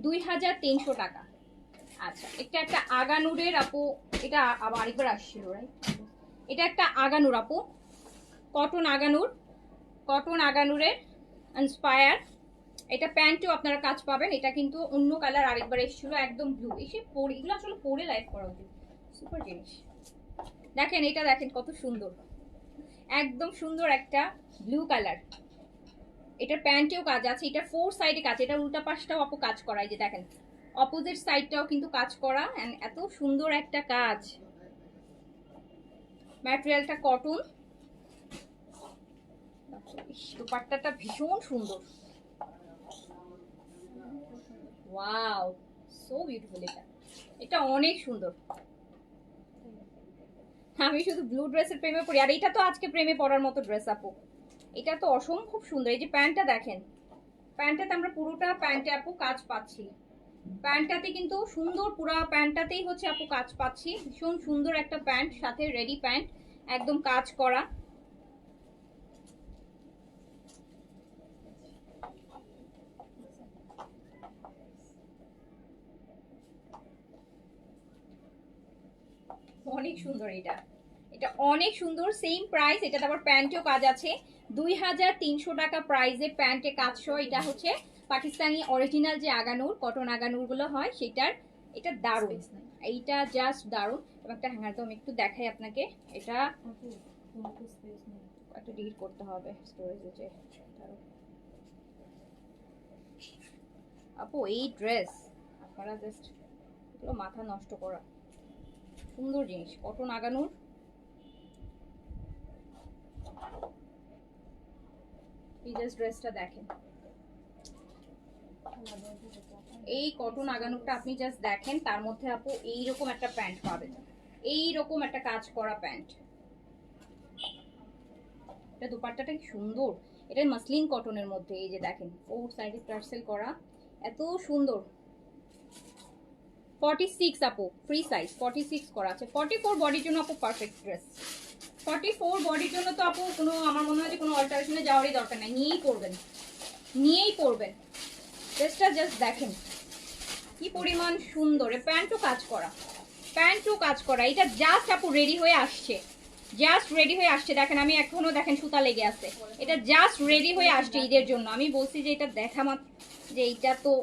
2300 টাকা। আচ্ছা, একটা আগানুরের আপু, এটা আবার আরেকবার আসছিল রাইট, এটা একটা আগানুর আপু, কটন আগানুরের ইন্সপায়ার। এটা প্যান্টও আপনারা কাজ পাবেন। এটা কিন্তু অন্য কালার আরেকবার এসেছিল, একদম ব্লু। এসে পরে এগুলো আসলে পরে লাইফ করা উচিত, সুপার জিনিস। দেখেন এটা, দেখেন কত সুন্দর, একদম সুন্দর একটা ব্লু কালার। এটার প্যান্টেও কাজ আছে, এটা 4 সাইডে কাজ, এটা উল্টা পাশটাও আপু কাজ করা, এই যে দেখেন অপোজিট সাইডটাও কিন্তু কাজ করা। এন্ড এত সুন্দর একটা কাজ, ম্যাটেরিয়ালটা কটন, দুপাট্টাটা ভীষণ সুন্দর। Wow, so beautiful. এটা অনেক সুন্দর। আমি শুধু ব্লু ড্রেসের প্রেমে পড়ি, আর এটা তো আজকে প্রেমে পড়ার মতো ড্রেস আপু। এটা তো অসম্ভব সুন্দর। এই যে প্যান্টটা দেখেন, প্যান্টটাতে আমরা পুরোটা প্যান্টে আপু কাজ পাচ্ছি। প্যান্টটাতে কিন্তু সুন্দর, পুরো প্যান্টটাতেই হচ্ছে আপু কাজ পাচ্ছি। ভীষণ সুন্দর একটা প্যান্ট, সাথে রেডি প্যান্ট, একদম কাজ করা। অনেক সুন্দর। এটা অনেক সুন্দর, সেম প্রাইস। এটাতে আবার প্যান্টেও কাজ আছে। 2300 টাকা প্রাইসে প্যান্টে কাজ সহ। এটা হচ্ছে পাকিস্তানি অরিজিনাল যে আগানুর, কটন আগানুর গুলো হয় সেটার। এটা দারুণ, এইটা জাস্ট দারুণ। এবং একটা হ্যাঙ্গার তো আমি একটু দেখাই আপনাকে। এটা একটু ডিলিট করতে হবে স্টোরেজে যে আপু। এই ড্রেস আপনারা জাস্ট এগুলো মাথা নষ্ট করা সুন্দর জিনিস, কটন আগানুর। এই জাস্ট ড্রেসটা দেখেন, এই কটন আগানুরটা আপনি জাস্ট দেখেন, তার মধ্যে আপু এইরকম একটা প্যান্ট পাবেন, এইরকম একটা কাজ করা প্যান্ট। এটা দুপাট্টাটা কি সুন্দর, এটা মাসলিন কটনের মধ্যে। এই যে দেখেন 4 সাইডে টার্সেল করা, এত সুন্দর। 46 আপু, ফ্রি সাইজ 46 করা আছে। 44 বডির জন্য আপু পারফেক্ট ড্রেস। 44 বডির জন্য তো আপু কোনো, আমার মনে হয় যে কোনো অল্টারেশনে যাওয়ারই দরকার নাই, নিয়েই পরবেন ড্রেসটা। জাস্ট দেখেন কি পরিমাণ সুন্দর। প্যান্টও কাজ করা, এটা জাস্ট আপু রেডি হয়ে আসছে, দেখেন। আমি এখনো দেখেন সুতা লেগে আছে, এটা জাস্ট রেডি হয়ে আসছে ঈদের জন্য। আমি বলছি যে এটা দেখা মাত্র যে এইটা তো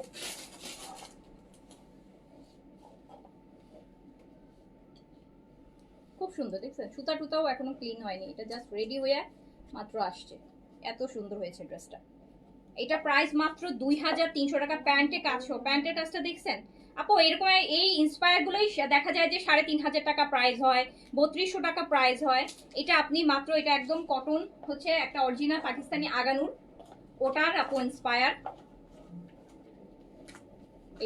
খুব সুন্দর। দেখছেন সুতা টুতাও এখনো ক্লিন হয়নি, এটা জাস্ট রেডি হয়ে মাত্র আসছে। এত সুন্দর হয়েছে ড্রেসটা। এটা প্রাইস মাত্র 2300 টাকা। প্যান্টে কাজ সহ, প্যান্টের কাজটা দেখছেন আপু। এরকম এই ইন্সপায়ার গুলোই দেখা যায় যে 3500 টাকা প্রাইস হয়, 3200 টাকা প্রাইস হয়। এটা আপনি মাত্র, এটা একদম কটন হচ্ছে একটা অরিজিনাল পাকিস্তানি আগানুর, ওটার আপু ইন্সপায়ার।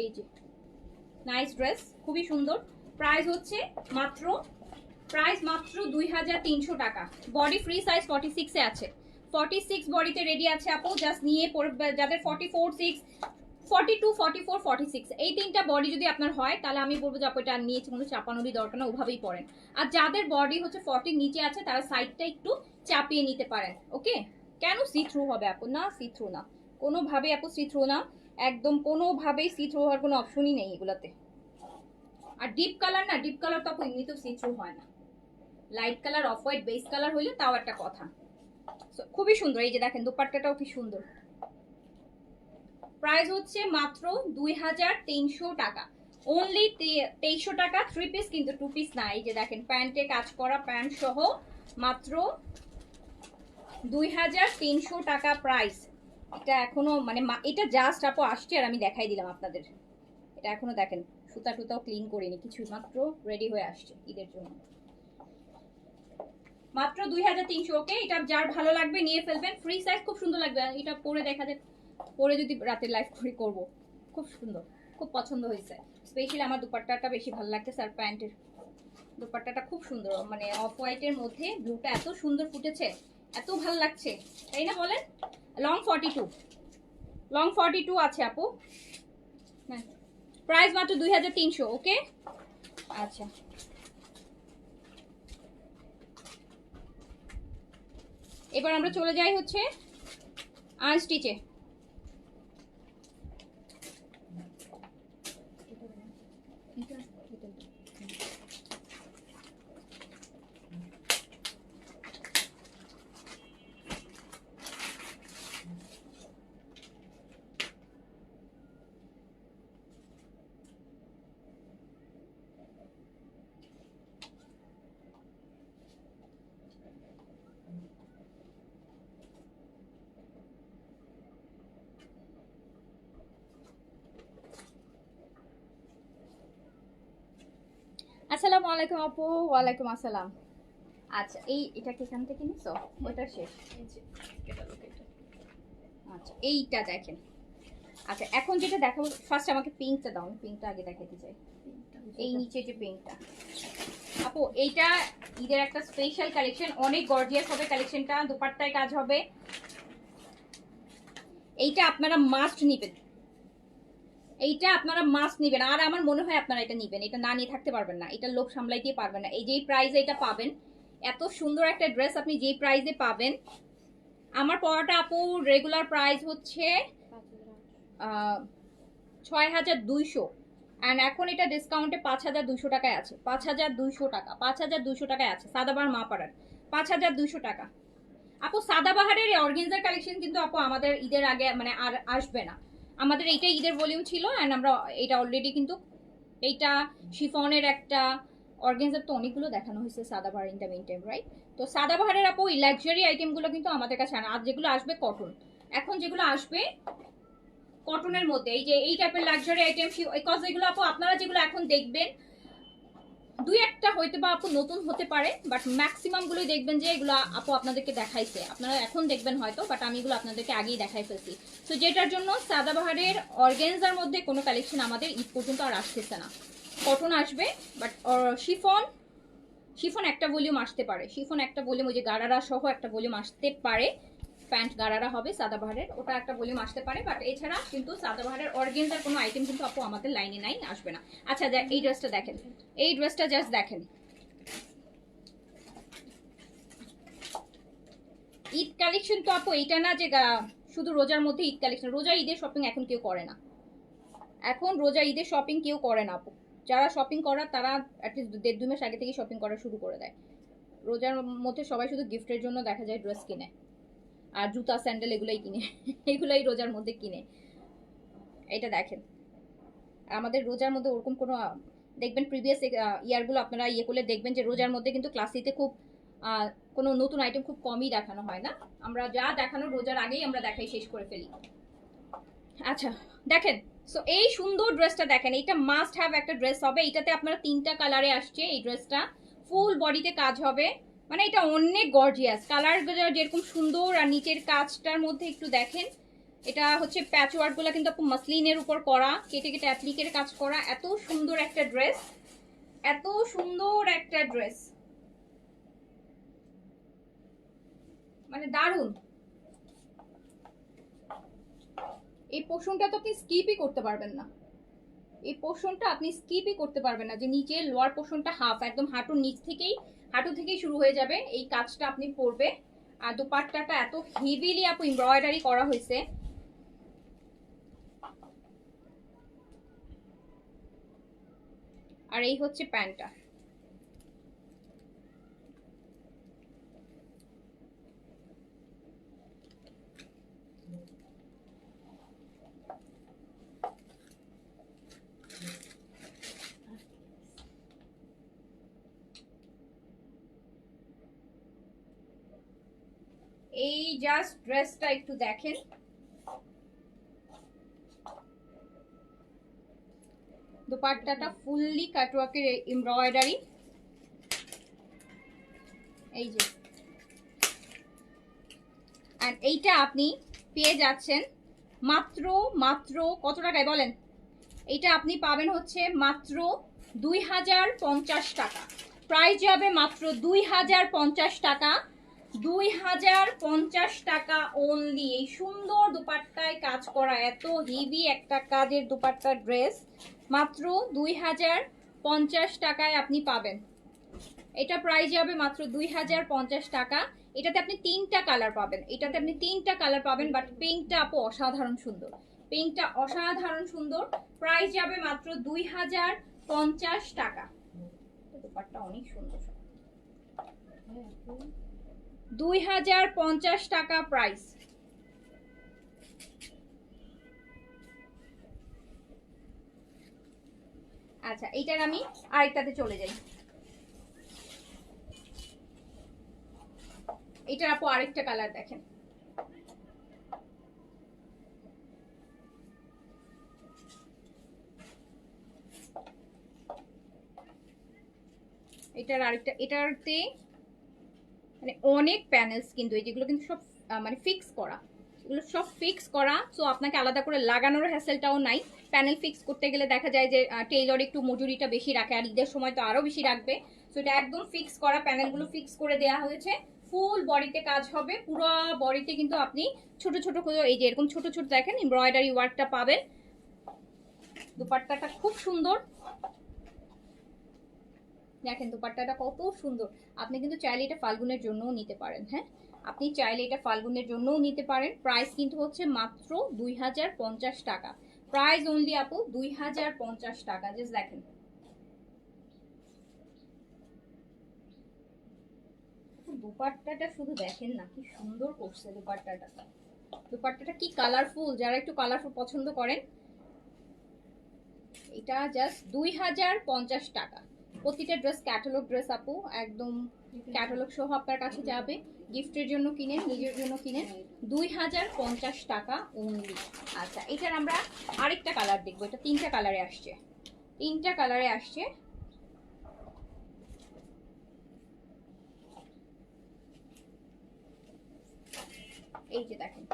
এই যে নাইস ড্রেস, খুবই সুন্দর। প্রাইস হচ্ছে মাত্র 2300 টাকা। বডি ফ্রি সাইজ 46 এ আছে, 46 বডিতে রেডি আছে আপু। জাস্ট নিয়ে যাদের 44, 6, 42, 44, 46 এই তিনটা বডি যদি আপনার হয় তাহলে আমি বলবো যে আপু এটা নিয়ে কোনো চাপানোরই দরকার না, ওভাবেই পরেন। আর যাদের বডি হচ্ছে 40 নিচে আছে তারা সাইডটা একটু চাপিয়ে নিতে পারেন। ওকে, কেন সি থ্রু হবে আপু? না, সি থ্রু না, কোনোভাবে আপু সি থ্রু না, একদম কোনোভাবেই সি থ্রু হওয়ার কোনো অপশনই নেই এগুলাতে। আর ডিপ কালার না, ডিপ কালার তো আপু এমনিতেও সি থ্রু হয় না, light colour, off white base colour হইলে তাও একটা কথা। খুবই সুন্দর, এই যে দেখেন দুপাট্টাটাও কি সুন্দর। প্রাইস হচ্ছে মাত্র 2300 টাকা, অনলি 2300 টাকা। 3 পিস কিন্তু 2 পিস না। এই যে দেখেন প্যান্টে কাজ করা, প্যান্ট সহ মাত্র 2300 টাকা প্রাইস। এটা এখনো মানে এটা জাস্ট আপু আসছে আর আমি দেখাই দিলাম আপনাদের। এটা এখনো দেখেন সুতা টুতাও ক্লিন করিনি কিছু, মাত্র রেডি হয়ে আসছে ঈদের জন্য। মাত্র 2300। ওকে, এটা যার ভালো লাগবে নিয়ে ফেলবেন। ফ্রি সাইজ, খুব সুন্দর লাগবে। এটা পরে দেখা যায়, পরে যদি রাতে লাইভ করে করবো, খুব সুন্দর, খুব পছন্দ হয়েছে। স্পেশালি আমার দুপাট্টাটা বেশি ভালো লাগছে, স্যার প্যান্টের দুপাট্টাটা খুব সুন্দর, মানে অফ হোয়াইটের মধ্যে ব্লুটা এত সুন্দর ফুটেছে, এত ভালো লাগছে, তাই না বলেন? লং 42, লং 42 আছে আপু। হ্যাঁ, প্রাইস মাত্র 2300। ওকে, আচ্ছা এবার আমরা চলে যাই হচ্ছে আনস্টিচে। আসসালামু আলাইকুম আপু। ওয়ালাইকুম আসসালাম। আচ্ছা এটা কি এখান থেকে নিছো? ওটা শেষ। আচ্ছা এইটা দেখেন। আচ্ছা এখন যেটা দেখাবো, ফার্স্ট আমাকে পিঙ্কটা দাও, আমি পিঙ্কটা আগে দেখাতে চাই। এই নিচে যে পিঙ্কটা আপু, এইটা ঈদের একটা স্পেশাল কালেকশন, অনেক গর্জিয়াস হবে কালেকশনটা, দুপাট্টায় কাজ হবে। এইটা আপনারা মাস্ট নিবেন, এইটা আপনারা মাস্ট নিবেন। আর আমার মনে হয় আপনারা এটা নিবেন, এটা না নিয়ে থাকতে পারবেন না, এটা লোক সামলাইতে পারবেন না। এই যে প্রাইসে এটা পাবেন, এত সুন্দর একটা ড্রেস আপনি যে প্রাইসে পাবেন। আমার পরাটা আপু রেগুলার প্রাইস হচ্ছে 6200, অ্যান্ড এখন এটা ডিসকাউন্টে 5200 টাকায় আছে। 5200 টাকা, 5200 টাকায় আছে সাদাবাহার মা পাড়ার, 5200 টাকা। আপু সাদাবাহারের অর্গানজার কালেকশন কিন্তু আপু আমাদের ঈদের আগে মানে আর আসবে না, আমাদের এইটাই ঈদের ভলিউম ছিল, অ্যান্ড আমরা এটা অলরেডি কিন্তু এইটা শিফনের একটা অর্গানজার তো অনেকগুলো দেখানো হয়েছে sadabahar in the mean time, right? তো সাদাবাহারের আপু এই লাক্সারি আইটেমগুলো কিন্তু আমাদের কাছে আনা। আর যেগুলো আসবে কটন, এখন যেগুলো আসবে কটনের মধ্যে, এই যে এই টাইপের লাক্সারি আইটেম, বিকজ এগুলো আপু আপনারা যেগুলো এখন দেখবেন দুই একটা হয়তো বা আপু নতুন হতে পারে, বাট ম্যাক্সিমাম গুলোই দেখবেন যে এগুলো আপু আপনাদেরকে দেখাইছে, আপনারা এখন দেখবেন হয়তো, বাট আমি এগুলো আপনাদেরকে আগেই দেখাই ফেলছি। তো যেটার জন্য সাদাবাহারের অর্গানজার মধ্যে কোনো কালেকশন আমাদের ঈদ পর্যন্ত আর আসতেছে না। কটন আসবে, বাট শিফন একটা ভলিউম আসতে পারে, শিফন একটা ভলিউম, ওই যে গারারা সহ একটা ভলিউম আসতে পারে। প্যান্ট গারারা হবে সাদাবাহারের, ওটা একটা ভলিউম আসতে পারে, বাট এছাড়া কিন্তু সাদাবাহারের অর্গানজার কোনো আইটেম কিন্তু আপু আমাদের লাইনে নাই, আসবে না। আচ্ছা এই ড্রেসটা দেখেন, এই ড্রেসটা জাস্ট দেখেন। ঈদ কালেকশন তো আপু এইটা না যে শুধু রোজার মধ্যে ঈদ কালেকশন, রোজা ঈদের শপিং এখন কেউ করে না, এখন রোজা ঈদের শপিং কেউ করে না আপু। যারা শপিং করার তারা অ্যাটলিস্ট 1.5-2 মাস আগে থেকে শপিং করা শুরু করে দেয়। রোজার মধ্যে সবাই শুধু গিফটের জন্য দেখা যায় ড্রেস কিনে, আর জুতা স্যান্ডেল এগুলাই কিনে, এগুলাই রোজার মধ্যে কিনে। এটা দেখেন আমাদের রোজার মধ্যে ওরকম কোনো দেখবেন প্রিভিয়াস ইয়ারগুলো আপনারা ইয়ে করলে দেখবেন যে রোজার মধ্যে কিন্তু ক্লাসিতে খুব কোনো নতুন আইটেম খুব কমই দেখানো হয় না, আমরা যা দেখানো রোজার আগেই আমরা দেখাই শেষ করে ফেলি। আচ্ছা দেখেন, সো এই সুন্দর ড্রেসটা দেখেন, এটা মাস্ট হ্যাভ একটা ড্রেস হবে। এটাতে আপনারা 3টা কালারে আসছে, এই ড্রেসটা ফুল বডিতে কাজ হবে, মানে এটা অনেক গর্জিয়াস, কালার যেরকম সুন্দর, আর নিচের কাজটার মধ্যে একটু দেখেন, এটা হচ্ছে প্যাচ ওয়ার্ক গুলা কিন্তু আপু মাসলিনের উপর করা, কেটে কেটে অ্যাপ্লিকের কাজ করা, এত সুন্দর একটা ড্রেস, এত সুন্দর একটা ড্রেস, মানে দারুণ। এই পোর্শনটা তো আপনি স্কিপই করতে পারবেন না, এই পোর্শনটা আপনি স্কিপই করতে পারবেন না, যে নিচের লোয়ার পোর্শনটা হাফ একদম হাঁটুর নিচ থেকেই, হাঁটু থেকেই শুরু হয়ে যাবে এই কাজটা আপনি পরবে। আর দুপাট্টাটা এত হেভিলি আপু এমব্রয়ডারি করা হয়েছে। আর এই হচ্ছে প্যান্টটা। এই জাস্ট ড্রেসটা একটু দেখেন, দুপাট্টাটা ফুললি কাটওয়ার্কের এমব্রয়ডারি, এই যে। আর এইটা আপনি পেয়ে যাচ্ছেন মাত্র মাত্র কত টাকায় বলেন? এইটা আপনি পাবেন হচ্ছে মাত্র 2050 টাকা। প্রাইস যাবে মাত্র 2050 টাকা, 2050 টাকা অনলি। এই সুন্দর দুপাট্টায় কাজ করা এত হেভি একটা কাজের দুপাট্টা ড্রেস মাত্র 2050 টাকায় আপনি পাবেন। এটা প্রাইস যাবে মাত্র 2050 টাকা। এটাতে আপনি 3টা কালার পাবেন, এটাতে আপনি 3টা কালার পাবেন, বাট পিঙ্কটা আপু অসাধারণ সুন্দর, পিঙ্কটা অসাধারণ সুন্দর। প্রাইস যাবে মাত্র 2050 টাকা। দুপাট্টা অনেক সুন্দর, 2050 টাকা প্রাইস। আচ্ছা, এইটার আমি আরেকটাতে চলে যাই। এটার আপু আরেকটা কালার দেখেন, এটার আরেকটা, এটাতে মানে অনেক প্যানেলস, কিন্তু এই যেগুলো কিন্তু সব মানে ফিক্স করা, এগুলো সব ফিক্স করা, সো আপনাকে আলাদা করে লাগানোর হ্যাসেলটাও নাই। প্যানেল ফিক্স করতে গেলে দেখা যায় যে টেইলর একটু মজুরিটা বেশি রাখে, আর ঈদের সময় তো আরো বেশি রাখবে। সো এটা একদম ফিক্স করা, প্যানেলগুলো ফিক্স করে দেওয়া হয়েছে। ফুল বডিতে কাজ হবে, পুরো বডিতে কিন্তু আপনি ছোট ছোট করে এই যে এরকম ছোট ছোট দেখেন এমব্রয়ডারি ওয়ার্কটা পাবেন। দুপাট্টাটা খুব সুন্দর, দেখেন দুপাট্টাটা কত সুন্দর। আপনি কিন্তু চাইলে এটা ফাল্গুনের জন্যও নিতে পারেন, হ্যাঁ আপনি চাইলে এটা ফাল্গুনের জন্যও নিতে পারেন। প্রাইস কিন্তু হচ্ছে মাত্র 2050 টাকা, প্রাইস অনলি আপু 2050 টাকা। জাস্ট দেখেন দুপাট্টাটা, শুধু দেখেন না কি সুন্দর করছে দুপাট্টাটা, দুপাট্টাটা কি কালারফুল। যারা একটু কালারফুল পছন্দ করেন, এটা জাস্ট 2050 টাকা। প্রতিটা ড্রেস ক্যাটালগ ড্রেস আপু, একদম ক্যাটালগ সহ আপনার কাছে যাবে। গিফটের জন্য কিনেন, নিজের জন্য কিনেন, 2050 টাকা অনলি। আচ্ছা, এটার আমরা আরেকটা কালার দেখবো, এটা 3টা কালারে আসছে, 3টা কালারে আসছে। এই যে দেখেন,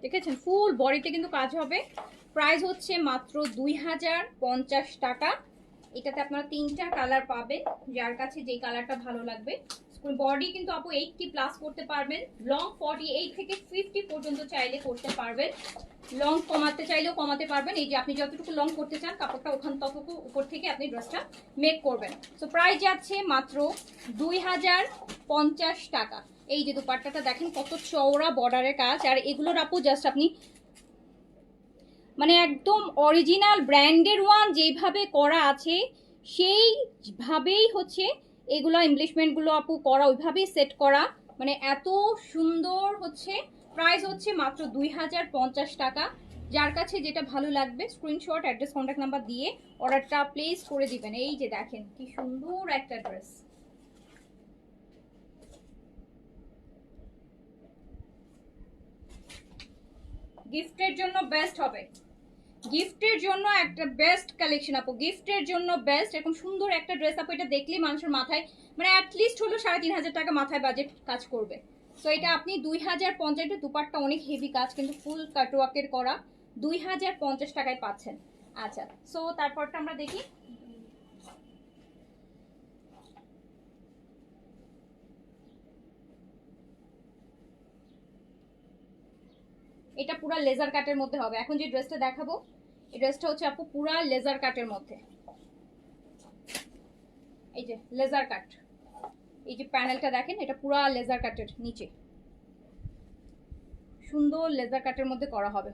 দেখেছেন ফুল বডিতে কিন্তু কাজ হবে। প্রাইস হচ্ছে মাত্র 2050 টাকা। এটাতে আপনারা 3টা কালার পাবেন, যার কাছে যে কালারটা ভালো লাগবে। বডি কিন্তু আপু 80 প্লাস করতে পারবেন, লং 48 থেকে 50 পর্যন্ত চাইলে করতে পারবেন, লং কমাতে চাইলেও কমাতে পারবেন। এই যে আপনি যতটুকু লং করতে চান কাপড়টা ওখান ততটুকু উপর থেকে আপনি ড্রেসটা মেক করবেন। সো প্রাইস যাচ্ছে মাত্র 2050 টাকা। এই যে দুপাট্টাটা দেখেন কত চওড়া বর্ডারের কাজ, আর এগুলোর আপু জাস্ট আপনি মানে একদম অরিজিনাল ব্র্যান্ডের ওয়ান যেভাবে করা আছে সেইভাবেই হচ্ছে এগুলো এমব্লিশমেন্টগুলো আপু করা, ওইভাবেই সেট করা, মানে এত সুন্দর হচ্ছে। প্রাইস হচ্ছে মাত্র 2050 টাকা। যার কাছে যেটা ভালো লাগবে স্ক্রিনশট, অ্যাড্রেস, কন্ট্যাক্ট নাম্বার দিয়ে অর্ডারটা প্লেস করে দিবেন। এই যে দেখেন কি সুন্দর একটা ড্রেস, গিফটের জন্য বেস্ট হবে, গিফটের জন্য একটা বেস্ট কালেকশন আপু, গিফটের জন্য বেস্ট। এরকম সুন্দর একটা ড্রেস আপু, এটা দেখলেই মানুষের মাথায় মানে অ্যাটলিস্ট হলো 3,500 টাকা মাথায় বাজেট কাজ করবে। তো এটা আপনি 2050, দুপাট্টা অনেক হেভি কাজ কিন্তু ফুল কাটওয়ার্কের করা, 2050 টাকায় পাচ্ছেন। আচ্ছা, সো তারপরটা আমরা দেখি। এটা পুরা লেজার কাটের মধ্যে হবে। এখন যে ড্রেসটা দেখাবো এই ড্রেসটা হচ্ছে আপু পুরা লেজার কাটের মধ্যে। এই যে লেজার কাট, এই যে প্যানেলটা দেখেন, এটা পুরা লেজার কাটের নিচে সুন্দর লেজার কাটের মধ্যে করা হবে।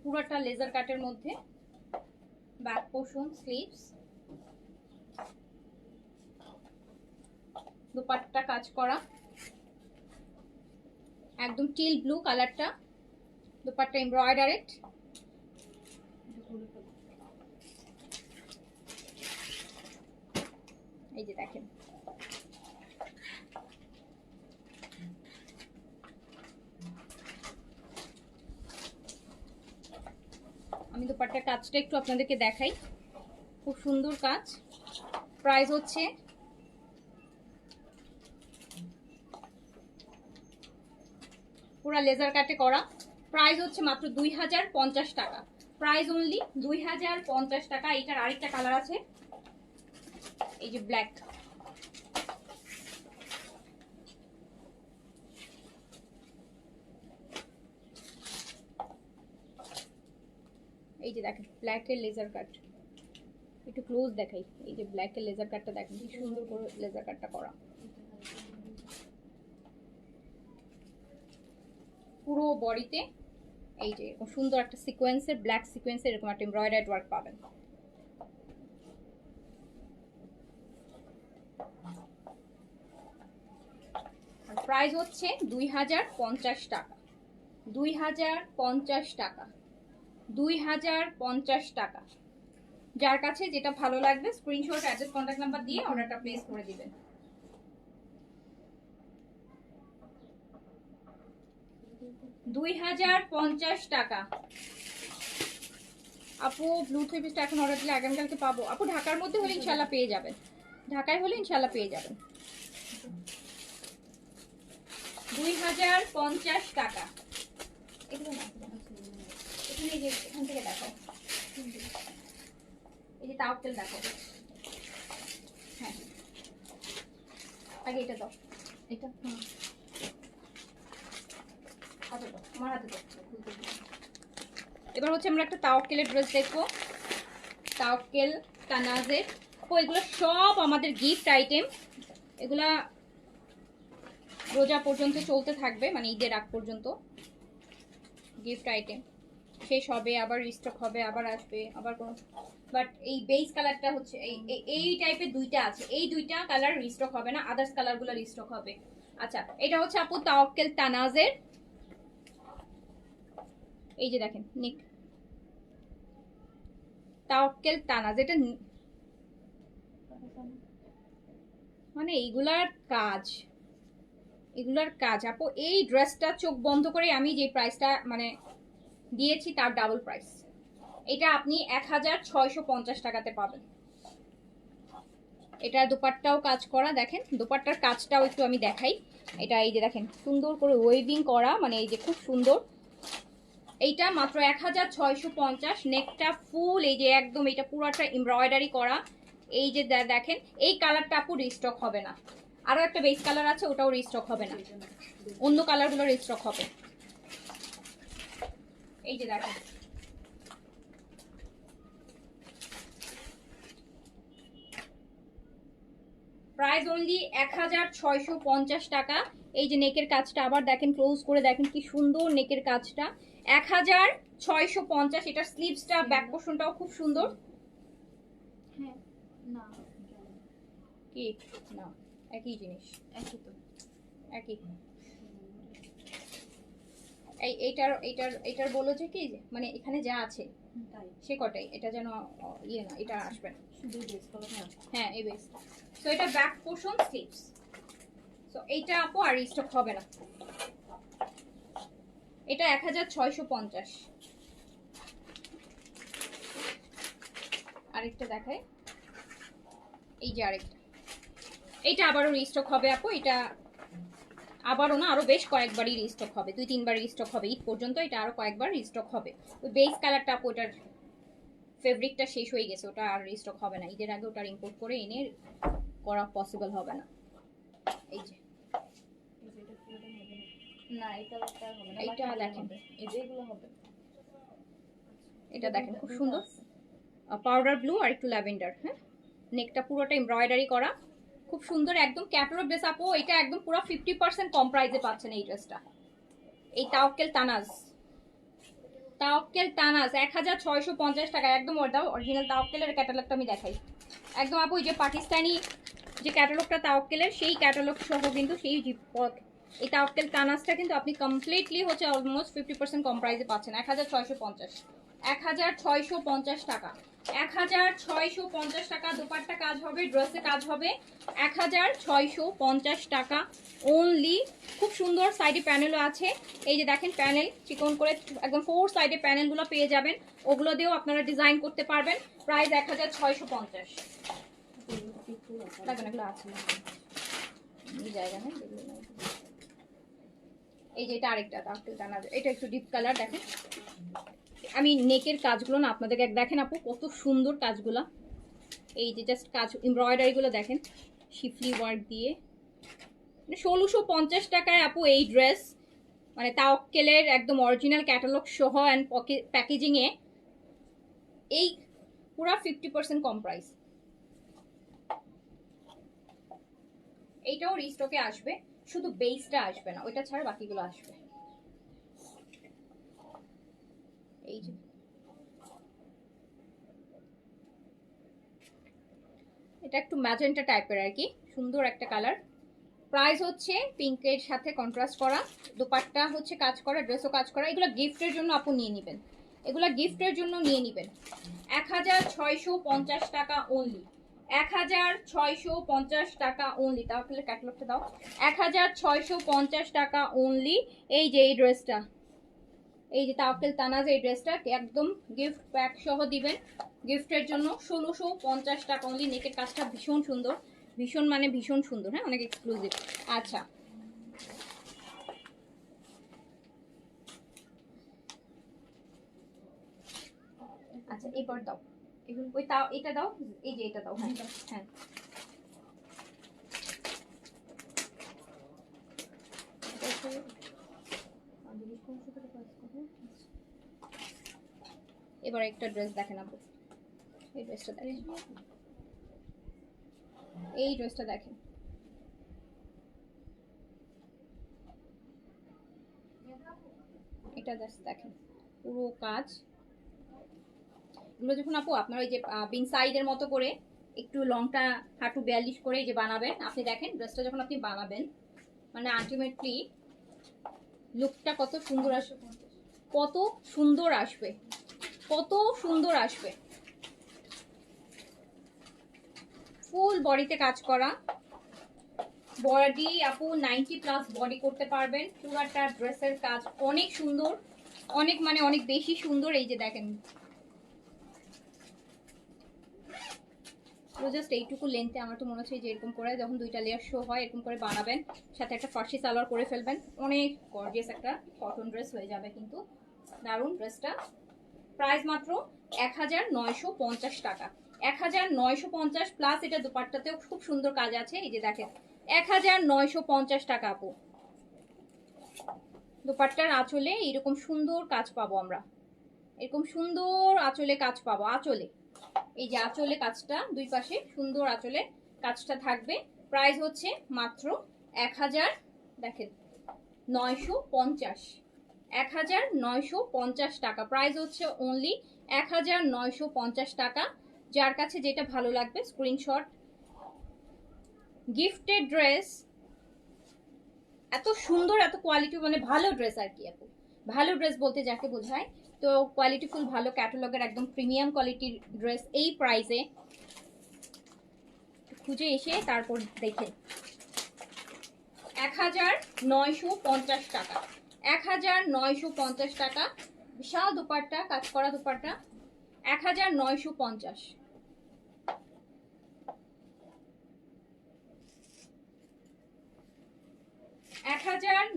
পুরাটা লেজার কাটের মধ্যে, ব্যাক পোর্শন, স্লিভস, দুপাট্টা কাজ করা একদম টিল ব্লু কালারটা, দুপাট্টা এমব্রয়ডারেড। এই যে দেখেন আমি দুপাট্টার কাজটা একটু আপনাদেরকে দেখাই, খুব সুন্দর কাজ। প্রাইস হচ্ছে পুরা লেজার কাটে করা, প্রাইস হচ্ছে মাত্র 2050 টাকা, প্রাইস অনলি 2050 টাকা। এটার আরেকটা কালার আছে, এই যে ব্ল্যাক, এই যে দেখেন ব্ল্যাকের লেজার কাট, একটু ক্লোজ দেখাই। এই যে ব্ল্যাকের লেজার কাটটা দেখেন কি সুন্দর করে লেজার কাটটা করা, পুরো বডিতে এই যে সুন্দর একটা সিকোয়েন্সের, ব্ল্যাক সিকোয়েন্সের এরকম একটা এমব্রয়ডারি ওয়ার্ক পাবেন। প্রাইস হচ্ছে 2050 টাকা, 2050 টাকা, 2050 টাকা। যার কাছে যেটা ভালো লাগবে স্ক্রিনশট, অ্যাড্রেস, কন্ট্যাক্ট নাম্বার দিয়ে অর্ডারটা প্লেস করে দিবেন। $2050 টাকা আপু। ব্লু থ্রি পিসটা এখন অর্ডার দিলে আগামীকালকে পাবো আপু? ঢাকার মধ্যে হলে ইনশাল্লাহ পেয়ে যাবেন, ঢাকায় হলে ইনশাল্লাহ পেয়ে যাবেন। 2050 টাকা। এগুলো না, এখানে যে এখান থেকে দেখো, এই যে তাওয়াক্কেল দেখো। হ্যাঁ আগে এটা দাও, এটা হাতে দাও, আমার হাতে দাও। এবার হচ্ছে আমরা একটা তাওয়াক্কেলের ড্রেস দেখবো, তাওয়াক্কেল তানাজের। ও এগুলো সব আমাদের গিফট আইটেম, এগুলা রোজা পর্যন্ত চলতে থাকবে, মানে ঈদের আগ পর্যন্ত গিফট আইটেম শেষ হবে, আবার রিস্টক হবে, আবার আসবে, আবার কোনো। বাট এই বেস কালারটা হচ্ছে এই টাইপের দুইটা আছে, এই দুইটা কালার রিস্টক হবে না, আদার্স কালারগুলো রিস্টক হবে। আচ্ছা, এটা হচ্ছে আপু তাওয়াক্কেল তানাজের। এই যে দেখেন নেক, তাওয়াক্কেল তানাজ, এটা মানে এইগুলার কাজ, এগুলার কাজ আপু। এই ড্রেসটা চোখ বন্ধ করে আমি যে প্রাইসটা মানে দিয়েছি তার ডাবল প্রাইস। এটা আপনি 1650 টাকাতে পাবেন। এটা দুপাট্টাও কাজ করা, দেখেন দুপাট্টার কাজটাও একটু আমি দেখাই। এটা এই যে দেখেন সুন্দর করে ওয়েভিং করা, মানে এই যে খুব সুন্দর। এইটা মাত্র 1650। নেকটা ফুল এই যে একদম এটা পুরোটা এমব্রয়ডারি করা। এই যে দেখেন এই কালারটা আপু রিস্টক হবে না, আরো একটা বেস কালার আছে ওটাও রিস্টক হবে না, অন্য কালারগুলো রিস্টক হবে। এই যে দেখেন প্রাইস অনলি 1650 টাকা। এই যে নেকের কাজটা আবার দেখেন, ক্লোজ করে দেখেন কি সুন্দর নেকের কাজটা, 1650। এটার স্লিভসটা, ব্যাক পোর্শনটাও খুব সুন্দর। হ্যাঁ না কি না, একই জিনিস, একই তো, একই। এইটার বলো যে কি মানে এখানে যা আছে সে কটাই, এটা যেন ইয়ে না, এটা আসবে না। হ্যাঁ এই বেস। সো এটা ব্যাক পোর্শন স্লিভস। সো এইটা আপু আর রিস্টক হবে না। এটা 1650। আরেকটা দেখাই, এই যে আরেকটা, এইটা আবারও রিস্টক হবে আপু। এটা আবারও না, আরো বেশ কয়েকবারই রিস্টক হবে, 2-3বার রিস্টক হবে ঈদ পর্যন্ত। এটা আরো কয়েকবার রিস্টক হবে। ওই বেস কালারটা আপু ওটার ফেব্রিকটা শেষ হয়ে গেছে, ওটা আর রিস্টক হবে না। ঈদের আগে ওটা ইম্পোর্ট করে এনে করা পসিবল হবে না। এই যে না এটা হবে না, এইটা দেখেন, এই যেগুলো হবে। এটা দেখেন খুব সুন্দর পাউডার ব্লু আর একটু ল্যাভেন্ডার। হ্যাঁ, নেকটা পুরোটা এমব্রয়ডারি করা, খুব সুন্দর একদম ক্যাটালগ ড্রেস আপু। এটা একদম পুরো 50% কম প্রাইসে পাচ্ছেন এই ড্রেসটা। এই তাওয়াক্কেল তানাজ, তাওয়াক্কেল তানাজ 1650 টাকা একদম। ওটা অরিজিনাল তাওয়াক্কেলের ক্যাটালগটা আমি দেখাই একদম আপু। এই যে পাকিস্তানি যে ক্যাটালগটা তাওয়াক্কেলের, সেই ক্যাটালগ সহ কিন্তু সেই এই তাওয়াক্কেল তানাজটা কিন্তু আপনি কমপ্লিটলি হচ্ছে অলমোস্ট 50% কম প্রাইসে পাচ্ছেন। 1650, 1650 টাকা, 1650 টাকা। দোপাট্টা কাজ হবে, ড্রেসে কাজ হবে, 1650 টাকা অনলি। খুব সুন্দর সাইডে প্যানেলও আছে। এই যে দেখেন প্যানেল চিকন করে একদম 4 সাইডে প্যানেলগুলো পেয়ে যাবেন, ওগুলো দিয়েও আপনারা ডিজাইন করতে পারবেন। প্রাইস 1650। দেখেন এগুলো আছে জায়গা নেই। এই যে এটা আরেকটা তাওয়াক্কেল তানাজ, এটা একটু ডিপ কালার। দেখেন আমি নেকের কাজগুলো না আপনাদেরকে দেখেন আপু কত সুন্দর কাজগুলো। এই যে জাস্ট কাজ এমব্রয়ডারি গুলো দেখেন শিফলি ওয়ার্ক দিয়ে। 1650 টাকায় আপু এই ড্রেস, মানে তাওয়াক্কেলের একদম অরিজিনাল ক্যাটালগ সহ অ্যান্ড প্যাকেজিং এ, এই পুরা 50% কম প্রাইস। এইটাও রিস্টকে আসবে, শুধু বেসটা আসবে না, ওইটা ছাড়া বাকিগুলো আসবে। এই যে এটা একটু ম্যাজেন্টা টাইপের আর কি, সুন্দর একটা কালার। প্রাইস হচ্ছে পিঙ্কের সাথে কন্ট্রাস্ট করা, দোপাট্টা হচ্ছে কাজ করা, ড্রেসও কাজ করা। এগুলো গিফটের জন্য আপু নিয়ে নেবেন, এগুলো গিফটের জন্য নিয়ে নেবেন। 1650 টাকা অনলি, 1650 টাকা অনলি। তাহলে ক্যাটালগটা দাও। 1650 টাকা অনলি। এই যে এই ড্রেসটা, এই যে তাওয়াক্কেল তানাজ, এই ড্রেসটা একদম গিফট প্যাক সহ দিবেন গিফটের জন্য। 1650 টাকা অনলি। নেকের কাজটা ভীষণ সুন্দর, ভীষণ মানে ভীষণ সুন্দর। হ্যাঁ, অনেক এক্সক্লুসিভ। আচ্ছা আচ্ছা এবার দাও, ওই তাও এটা দাও, এই যে এটা দাও। হ্যাঁ হ্যাঁ এবার একটা ড্রেস দেখেন আপু, এই ড্রেসটা দেখেন, এই ড্রেসটা দেখেন। এটা জাস্ট দেখেন পুরো কাজ। এগুলো যখন আপু আপনার ওই যে বিন সাইডের মতো করে একটু লংটা হাঁটু 42 করে যে বানাবেন আপনি, দেখেন ড্রেসটা যখন আপনি বানাবেন মানে আলটিমেটলি লুকটা কত সুন্দর আসবে, কত সুন্দর আসবে, কত সুন্দর আসবে। ফুল বডিতে কাজ করা, বডি আপু 90+ বডি করতে পারবেন। পুরাটা ড্রেসের কাজ অনেক সুন্দর, অনেক মানে অনেক বেশি সুন্দর। এই যে দেখেন জাস্ট এইটুকু লেন্থে আমার তো মনে হচ্ছে যে এরকম করে যখন 2টা লেয়ার শো হয় এরকম করে বানাবেন, সাথে একটা ফার্সি সালোয়ার করে ফেলবেন, অনেক গর্জিয়াস একটা কটন ড্রেস হয়ে যাবে কিন্তু দারুণ ড্রেসটা। প্রাইস মাত্র 1950 টাকা, 1950 প্লাস এটা দুপাট্টাতেও খুব সুন্দর কাজ আছে। এই যে দেখেন 1950 টাকা আপু। দুপাট্টার আঁচলে এরকম সুন্দর কাজ পাবো আমরা, এরকম সুন্দর আঁচলে কাজ পাবো। আঁচলে এই যে আঁচলে কাজটা দুই পাশে সুন্দর আঁচলে কাজটা থাকবে। প্রাইস হচ্ছে মাত্র 1000, দেখেন 950, 1950 টাকা। প্রাইস হচ্ছে অনলি 1950 টাকা। যার কাছে যেটা ভালো লাগবে স্ক্রিনশট। গিফটেড ড্রেস এত সুন্দর, এত কোয়ালিটি, মানে ভালো ড্রেস আর কি আপু, ভালো ড্রেস বলতে যাকে বোঝায়, তো কোয়ালিটিফুল ভালো ক্যাটালগের একদম প্রিমিয়াম কোয়ালিটির ড্রেস এই প্রাইসে খুঁজে এসে তারপর দেখে 1950 টাকা, 1950 টাকা। বিশাল দুপাট্টা, কাজ করা দুপাট্টা, 1950।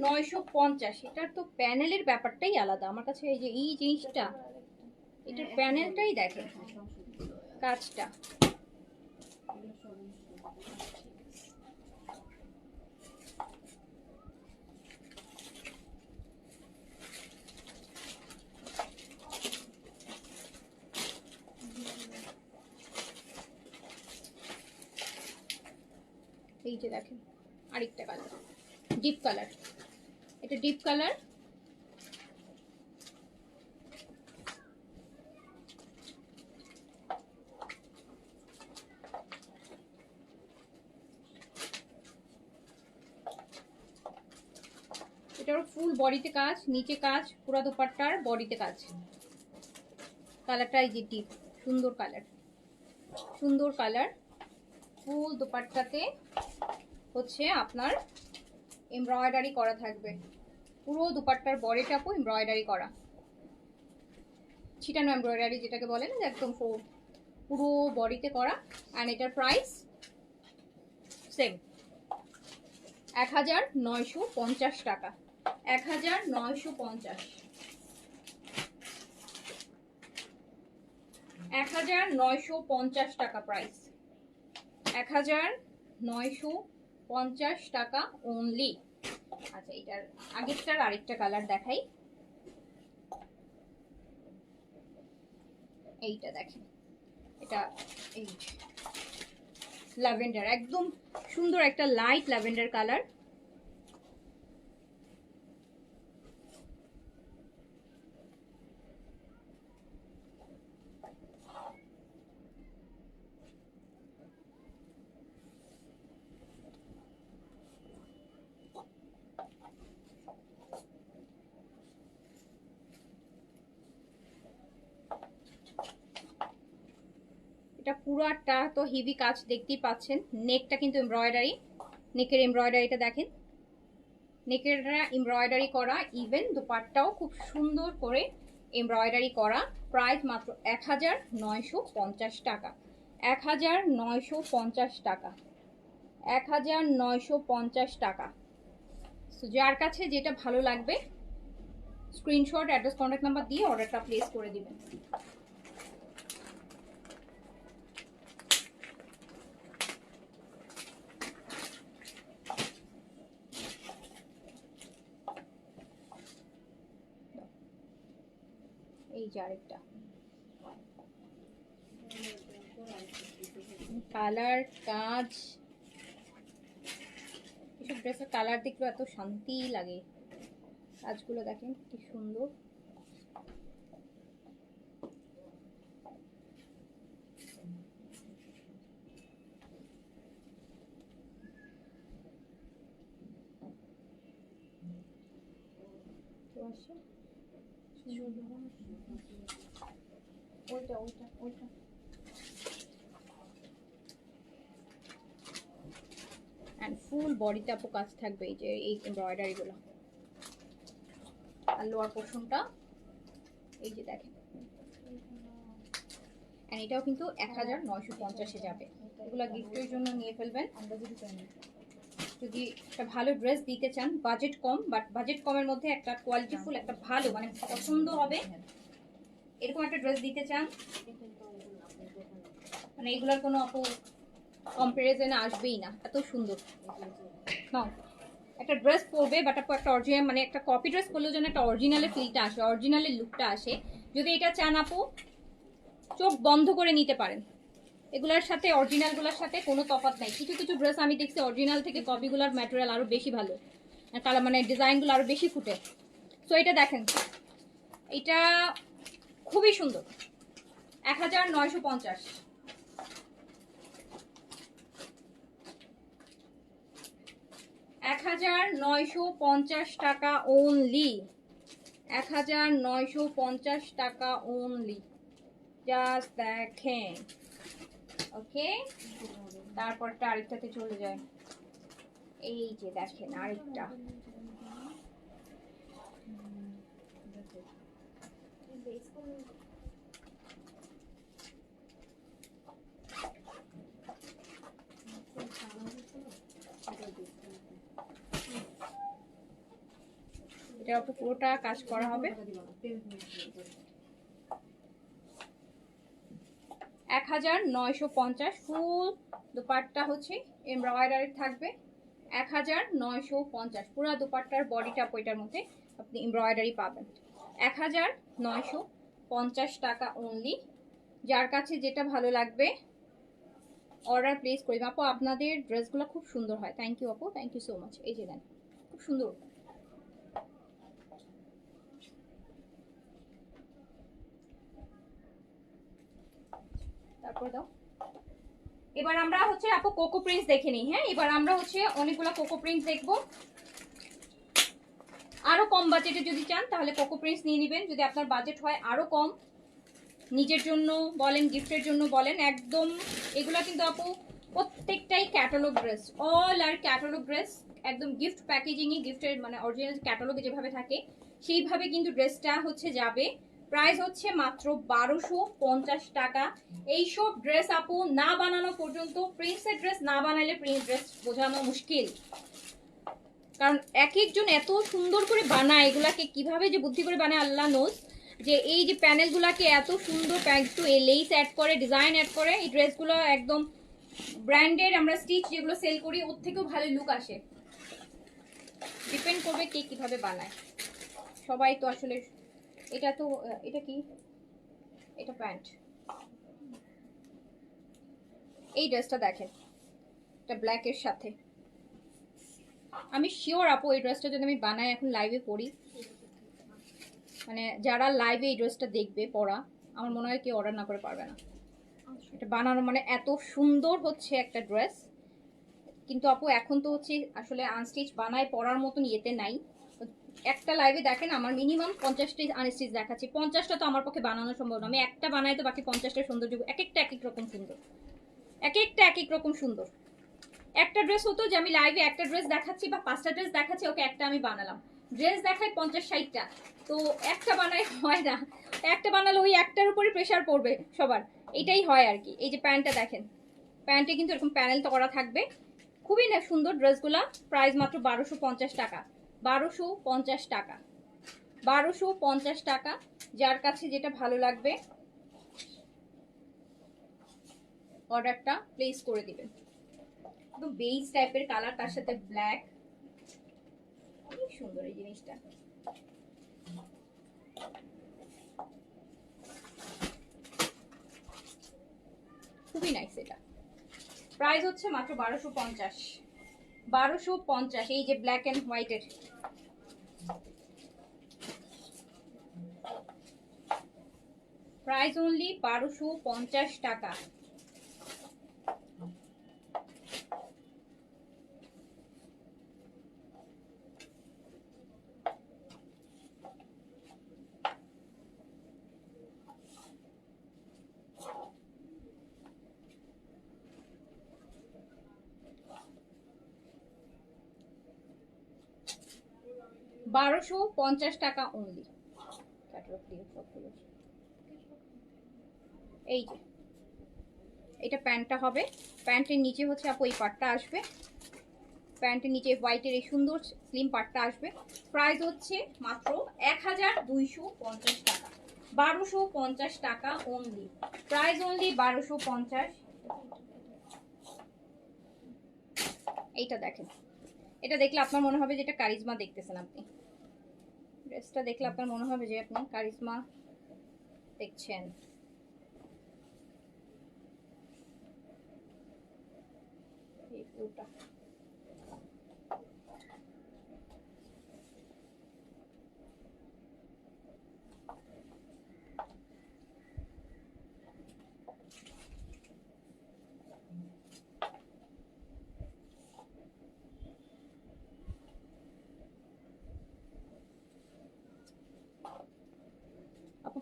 1950। এটার তো প্যানেলের ব্যাপারটাই আলাদা আমার কাছে। এই যে এই জিনিসটা, এটার প্যানেলটাই দেখেন, কাজটা এই যে দেখেন। আরেকটা কালার, ডিপ কালার, এটা ডিপ কালার। এটার ফুল বডিতে কাজ, নিচে কাজ, পুরো দুপাট্টার বডিতে কাজ। কালারটা এই যে ডিপ, সুন্দর কালার, সুন্দর কালার। ফুল দুপাট্টাতে হচ্ছে আপনার এমব্রয়ডারি করা থাকবে, পুরো দুপাট্টার বডিটাপু এমব্রয়ডারি করা, ছিটানো এমব্রয়ডারি যেটাকে বলেন, একদম পুরো বডিতে করা। আর এটার প্রাইস সেম 1950 টাকা, 1950, 1950 টাকা প্রাইস, 1950 টাকা অনলি। আচ্ছা, এটার আগেরটার আরেকটা কালার দেখাই, এইটা দেখেন। এটা এই ল্যাভেন্ডার, একদম সুন্দর একটা লাইট ল্যাভেন্ডার কালার। এটা পুরোটা তো হেভি কাজ দেখতেই পাচ্ছেন। নেকটা কিন্তু এমব্রয়ডারি, নেকের এমব্রয়ডারিটা দেখেন, নেকের এমব্রয়ডারি করা। ইভেন দুপাট্টাও খুব সুন্দর করে এমব্রয়ডারি করা। প্রাইস মাত্র 1950 টাকা, 1950 টাকা, 1950 টাকা। তো যার কাছে যেটা ভালো লাগবে স্ক্রিনশট, অ্যাড্রেস, কন্ট্যাক্ট নাম্বার দিয়ে অর্ডারটা প্লেস করে দিবেন। এই যে আরেকটা কালার, কাজ, এসব ড্রেসের কালার দেখলে এত শান্তি লাগে। কাজগুলো দেখেন কি সুন্দর। ওইটা ওইটা ওইটা এন্ড ফুল বডিতে আপু কাজ থাকবে, এই যে এই এমব্রয়ডারি গুলো। আর লোয়ার পোর্শনটা এই যে দেখেন। এন্ড এটাও কিন্তু 1950 এ যাবে। এগুলো গিফটের জন্য নিয়ে ফেলবেন। যদি একটা ভালো ড্রেস দিতে চান, বাজেট কম, বাট বাজেট কমের মধ্যে একটা কোয়ালিটিফুল, একটা ভালো মানে পছন্দ হবে এরকম একটা ড্রেস দিতে চান, মানে এগুলোর কোনো আপু কম্পারিজনে আসবেই না, এত সুন্দর। নাও একটা ড্রেস পরবে, বাট আপু একটা অরিজিনাল, মানে একটা কপি ড্রেস পরলেও যেন একটা অরিজিনালের ফিলটা আসে, অরিজিনালের লুকটা আসে। যদি এটা চান আপু, চোখ বন্ধ করে নিতে পারেন। এগুলোর সাথে অরিজিনালগুলোর সাথে কোনো তফাৎ নাই। কিছু কিছু ড্রেস আমি দেখছি অরিজিনাল থেকে কপিগুলোর ম্যাটেরিয়াল আরও বেশি ভালো, কালার মানে ডিজাইনগুলো আরও বেশি ফুটে। সো এটা দেখেন, এটা খুবই সুন্দর, 1950, 1950 টাকা অনলি, 1950 টাকা অনলি, জাস্ট দেখেন। ওকে, তারপরটা আরেকটাতে চলে যায়। এই যে দেখেন আরেকটা, এটার উপর পুরোটা কাজ করা হবে। 1950 ফুল দুপাট্টা হচ্ছে এমব্রয়ডারি থাকবে। 1950 পুরো দুপাট্টার বডিটা ওইটার মধ্যে আপনি এমব্রয়ডারি পাবেন। 1950 টাকা অনলি। যার কাছে যেটা ভালো লাগবে অর্ডার প্লেস করি। আপু আপনাদের ড্রেসগুলো খুব সুন্দর হয়। থ্যাংক ইউ আপু, থ্যাংক ইউ সো মাচ। এই যে দেন, খুব সুন্দর। তারপর দাও। এবার আমরা হচ্ছে আপু কোকো প্রিন্টস দেখে নিই। হ্যাঁ, এবার আমরা হচ্ছে অনেকগুলো কোকো প্রিন্টস দেখবো। আরো কম বাজেটে যদি চান তাহলে কোকো প্রিন্টস নিয়ে নেবেন। যদি আপনার বাজেট হয় আরো কম, নিজের জন্য বলেন গিফটের জন্য বলেন, একদম এগুলা কিন্তু আপু প্রত্যেকটাই ক্যাটালগ ড্রেস, অল আর ক্যাটালগ ড্রেস। একদম গিফট প্যাকেজিংই, গিফটের মানে অরিজিনাল ক্যাটালগে যেভাবে থাকে সেইভাবে কিন্তু ড্রেসটা হচ্ছে যাবে। প্রাইস হচ্ছে মাত্র 1250 টাকা। এইসব ড্রেস আপু না বানানো পর্যন্ত, প্রিন্সের ড্রেস না বানাইলে প্রিন্স ড্রেস বোঝানো মুশকিল। কারণ এক একজন এত সুন্দর করে বানায়, এগুলাকে কিভাবে যে বুদ্ধি করে বানায় আল্লাহ নোজ। যে এই যে প্যানেলগুলাকে এত সুন্দর একটু লেস অ্যাড করে, ডিজাইন অ্যাড করে, এই ড্রেসগুলো একদম ব্র্যান্ডেড আমরা স্টিচ যেগুলো সেল করি ওর থেকেও ভালো লুক আসে। ডিপেন্ড করবে কে কিভাবে বানায়। সবাই তো আসলে এটা তো, এটা কি, এটা প্যান্ট। এই ড্রেসটা দেখেন, এটা ব্ল্যাকের সাথে। আমি শিওর আপু এই ড্রেসটা যদি আমি বানাই এখন লাইভে পরি, মানে যারা লাইভে এই ড্রেসটা দেখবে পরা, আমার মনে হয় কেউ অর্ডার না করে পারবে না। এটা বানানো মানে এত সুন্দর হচ্ছে একটা ড্রেস। কিন্তু আপু এখন তো হচ্ছে আসলে আনস্টিচ বানায় পরার মতন ইয়েতে নাই। একটা লাইভে দেখেন আমার মিনিমাম 50টি আনস্টিচ দেখাচ্ছি। 50টা তো আমার পক্ষে বানানো সম্ভব না। আমি একটা বানাই তো বাকি 50টা সৌন্দর্য, এক একটা এক এক রকম সুন্দর, এক একটা এক এক রকম সুন্দর। একটা ড্রেস হতো যে আমি লাইভে একটা ড্রেস দেখাচ্ছি বা 5টা ড্রেস দেখাচ্ছি, ওকে একটা আমি বানালাম। ড্রেস দেখায় 50-60টা, তো একটা বানাই হয় না। একটা বানালে ওই একটার উপরে প্রেশার পড়বে সবার, এটাই হয় আর কি। এই যে প্যান্টটা দেখেন, প্যান্টে কিন্তু এরকম প্যানেল তো করা থাকবে। খুবই না সুন্দর ড্রেসগুলা। প্রাইস মাত্র 1250 টাকা। 1250 টাকা, 1250 টাকা। যার কাছে যেটা ভালো লাগবে অর্ডারটা প্লেস করে দিবেন। একদম বেজ টাইপের কালার, তার সাথে ব্ল্যাক, খুব সুন্দর এই জিনিসটা। খুবই নাইস। এটা প্রাইস হচ্ছে মাত্র 1250। 1250। এই যে ব্ল্যাক এন্ড হোয়াইটের, প্রাইস অনলি 1250 টাকা। $1250 অনলি। এই যে এটা প্যান্টটা হবে, প্যান্টের নিচে হচ্ছে আপু এই পাটটা আসবে, প্যান্টের নিচে হোয়াইটের এই সুন্দর স্লিম পাটটা আসবে। প্রাইস হচ্ছে মাত্র 1250 টাকা। 1250 টাকা অনলি, প্রাইস অনলি 1250। এইটা দেখেন, এটা দেখলে আপনার মনে হবে যে এটা কারিজমা দেখতেছেন আপনি। ড্রেসটা দেখলে আপনার মনে হবে যে আপনি কারিজমা দেখছেন। এই পুরোটা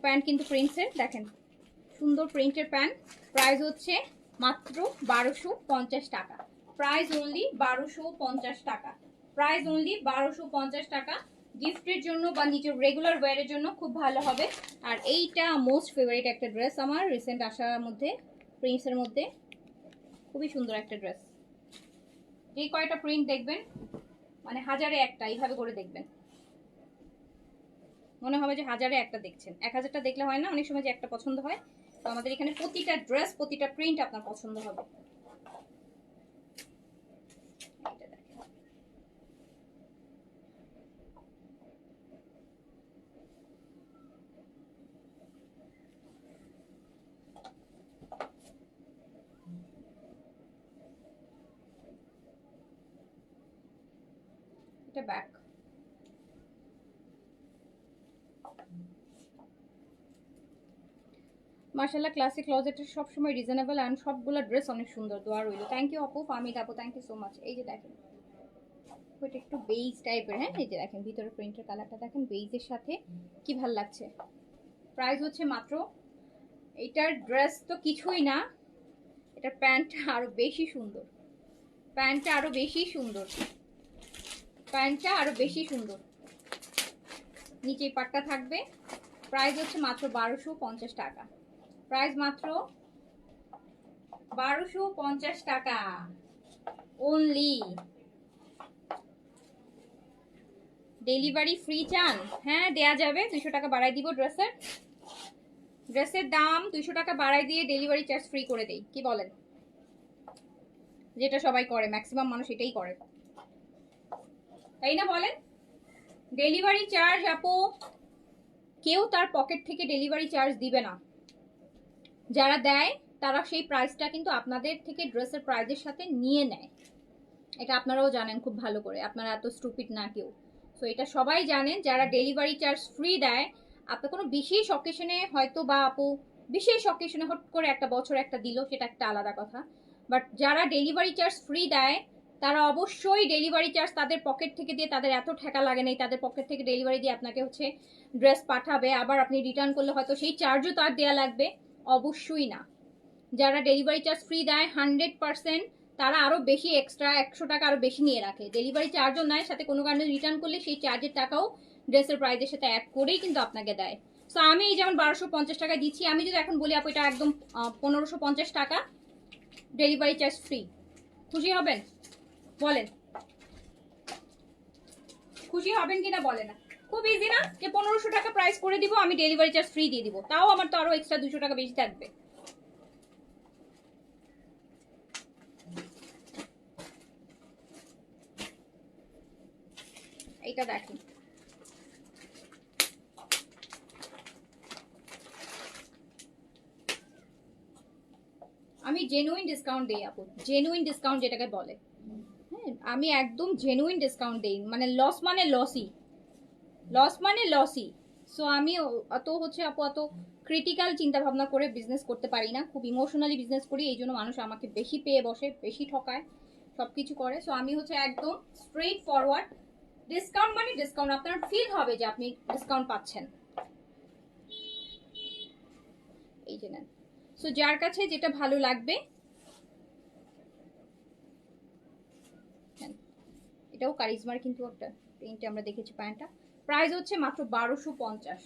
প্যান্ট কিন্তু প্রিন্টসের, দেখেন সুন্দর প্রিন্টের প্যান্ট। প্রাইস হচ্ছে মাত্র 1250 টাকা। প্রাইস অনলি 1250 টাকা। প্রাইস অনলি 1250 টাকা। গিফটের জন্য বা নিজের রেগুলার ওয়্যারের জন্য খুব ভালো হবে। আর এইটা মোস্ট ফেভারিট একটা ড্রেস আমার রিসেন্ট আসার মধ্যে, প্রিন্টসের মধ্যে খুবই সুন্দর একটা ড্রেস। যে কয়টা প্রিন্ট দেখবেন মানে হাজারে একটা, এইভাবে করে দেখবেন, মনে হবে যে হাজারে একটা দেখছেন। 1000টা দেখলে হয় না, অনেক সময় যে একটা পছন্দ হয়। তো আমাদের এখানে প্রতিটা ড্রেস, প্রতিটা প্রিন্ট আপনার পছন্দ হবে। এটা ব্যাক। মার্শাল্লাহ ক্লাসিক ক্লজেটের সবসময় রিজনেবল অ্যান্ড সবগুলো ড্রেস অনেক সুন্দর। দোয়া রইল। থ্যাংক ইউ আপু, ফামিদ আপু, থ্যাংক ইউ সো মাচ। এই যে দেখেন ওইটা একটু বেইজ টাইপের, হ্যাঁ এই যে দেখেন ভিতরে প্রিন্টের কালারটা দেখেন বেইজের সাথে কি ভাল লাগছে। প্রাইস হচ্ছে মাত্র, এটার ড্রেস তো কিছুই না, এটার প্যান্টটা আরো বেশি সুন্দর, প্যান্টটা আরো বেশি সুন্দর, প্যান্টটা আরো বেশি সুন্দর। নিচে পাটটা থাকবে। প্রাইস হচ্ছে মাত্র 1250 টাকা। প্রাইস মাত্র 1250 টাকা অনলি। ডেলিভারি ফ্রি চান? হ্যাঁ দেয়া যাবে, 200 টাকা বাড়াই দিব। ড্রেসের দাম 200 টাকা বাড়াই দিয়ে ডেলিভারি চার্জ ফ্রি করে দেই, কি বলেন? যেটা সবাই করে, ম্যাক্সিমাম মানুষ এটাই করে, তাই না বলেন? ডেলিভারি চার্জ আপু কেউ তার পকেট থেকে ডেলিভারি চার্জ দিবে না। যারা দেয় তারা সেই প্রাইসটা কিন্তু আপনাদের থেকে ড্রেসের প্রাইসের সাথে নিয়ে নেয়। এটা আপনারাও জানেন খুব ভালো করে, আপনারা এত স্টুপিড না কেউ। সো এটা সবাই জানেন, যারা ডেলিভারি চার্জ ফ্রি দেয়, আপনি কোনো বিশেষ অকেশনে হয়তো বা আপু বিশেষ অকেশনে হট করে একটা বছর একটা দিল, সেটা একটা আলাদা কথা। বাট যারা ডেলিভারি চার্জ ফ্রি দেয় তারা অবশ্যই ডেলিভারি চার্জ তাদের পকেট থেকে দিয়ে, তাদের এত ঠেকা লাগে নাই, তাদের পকেট থেকে ডেলিভারি দিয়ে আপনাকে হচ্ছে ড্রেস পাঠাবে। আবার আপনি রিটার্ন করলে হয়তো সেই চার্জও তার দেওয়া লাগবে, অবশ্যই না। যারা ডেলিভারি চার্জ ফ্রি দেয় 100% তারা আরো বেশি এক্সট্রা 100 টাকা আরো বেশি নিয়ে রাখে। ডেলিভারি চার্জও নেয়, সাথে কোনো কারণে রিটার্ন করলে সেই চার্জের টাকাও ড্রেসের প্রাইসের সাথে অ্যাড করেই কিন্তু আপনাকে দেয়। সো আমি এই যেমন 1250 টাকা দিচ্ছি, আমি যদি এখন বলি আপু এটা একদম 1550 টাকা ডেলিভারি চার্জ ফ্রি, খুশি হবেন? বলেন খুশি হবেন কিনা বলেন না? খুব ইজি না যে 1500 টাকা প্রাইস করে দিব, আমি ডেলিভারি চার্জ ফ্রি দিয়ে দিব, তাও আমার তো আরো এক্সট্রা 200 টাকা বেশি থাকবে। এইটা দেখেন, আমি জেনুইন ডিসকাউন্ট দেই আপু, জেনুইন ডিসকাউন্ট যেটাকে বলে, হ্যাঁ আমি একদম জেনুইন ডিসকাউন্ট দেই। মানে লস মানে লসই, লস মানে লসই। সো আমি অত হচ্ছে আপু অত ক্রিটিক্যাল চিন্তা ভাবনা করে বিজনেস করতে পারি না, খুব ইমোশনালি বিজনেস করি, এই জন্য মানুষ আমাকে বেশি পেয়ে বসে, বেশি ঠকায়, সব কিছু করে। সো আমি হচ্ছে একদম স্ট্রেট ফরওয়ার্ড। ডিসকাউন্ট মানে ডিসকাউন্ট, আপনার ফিল হবে যে আপনি ডিসকাউন্ট পাচ্ছেন। এই যে নেন। সো যার কাছে যেটা ভালো লাগবে, এটাও কারিজমার কিন্তু একটা প্রিন্টে আমরা দেখেছি প্যান্টটা। প্রাইস হচ্ছে মাত্র 1250,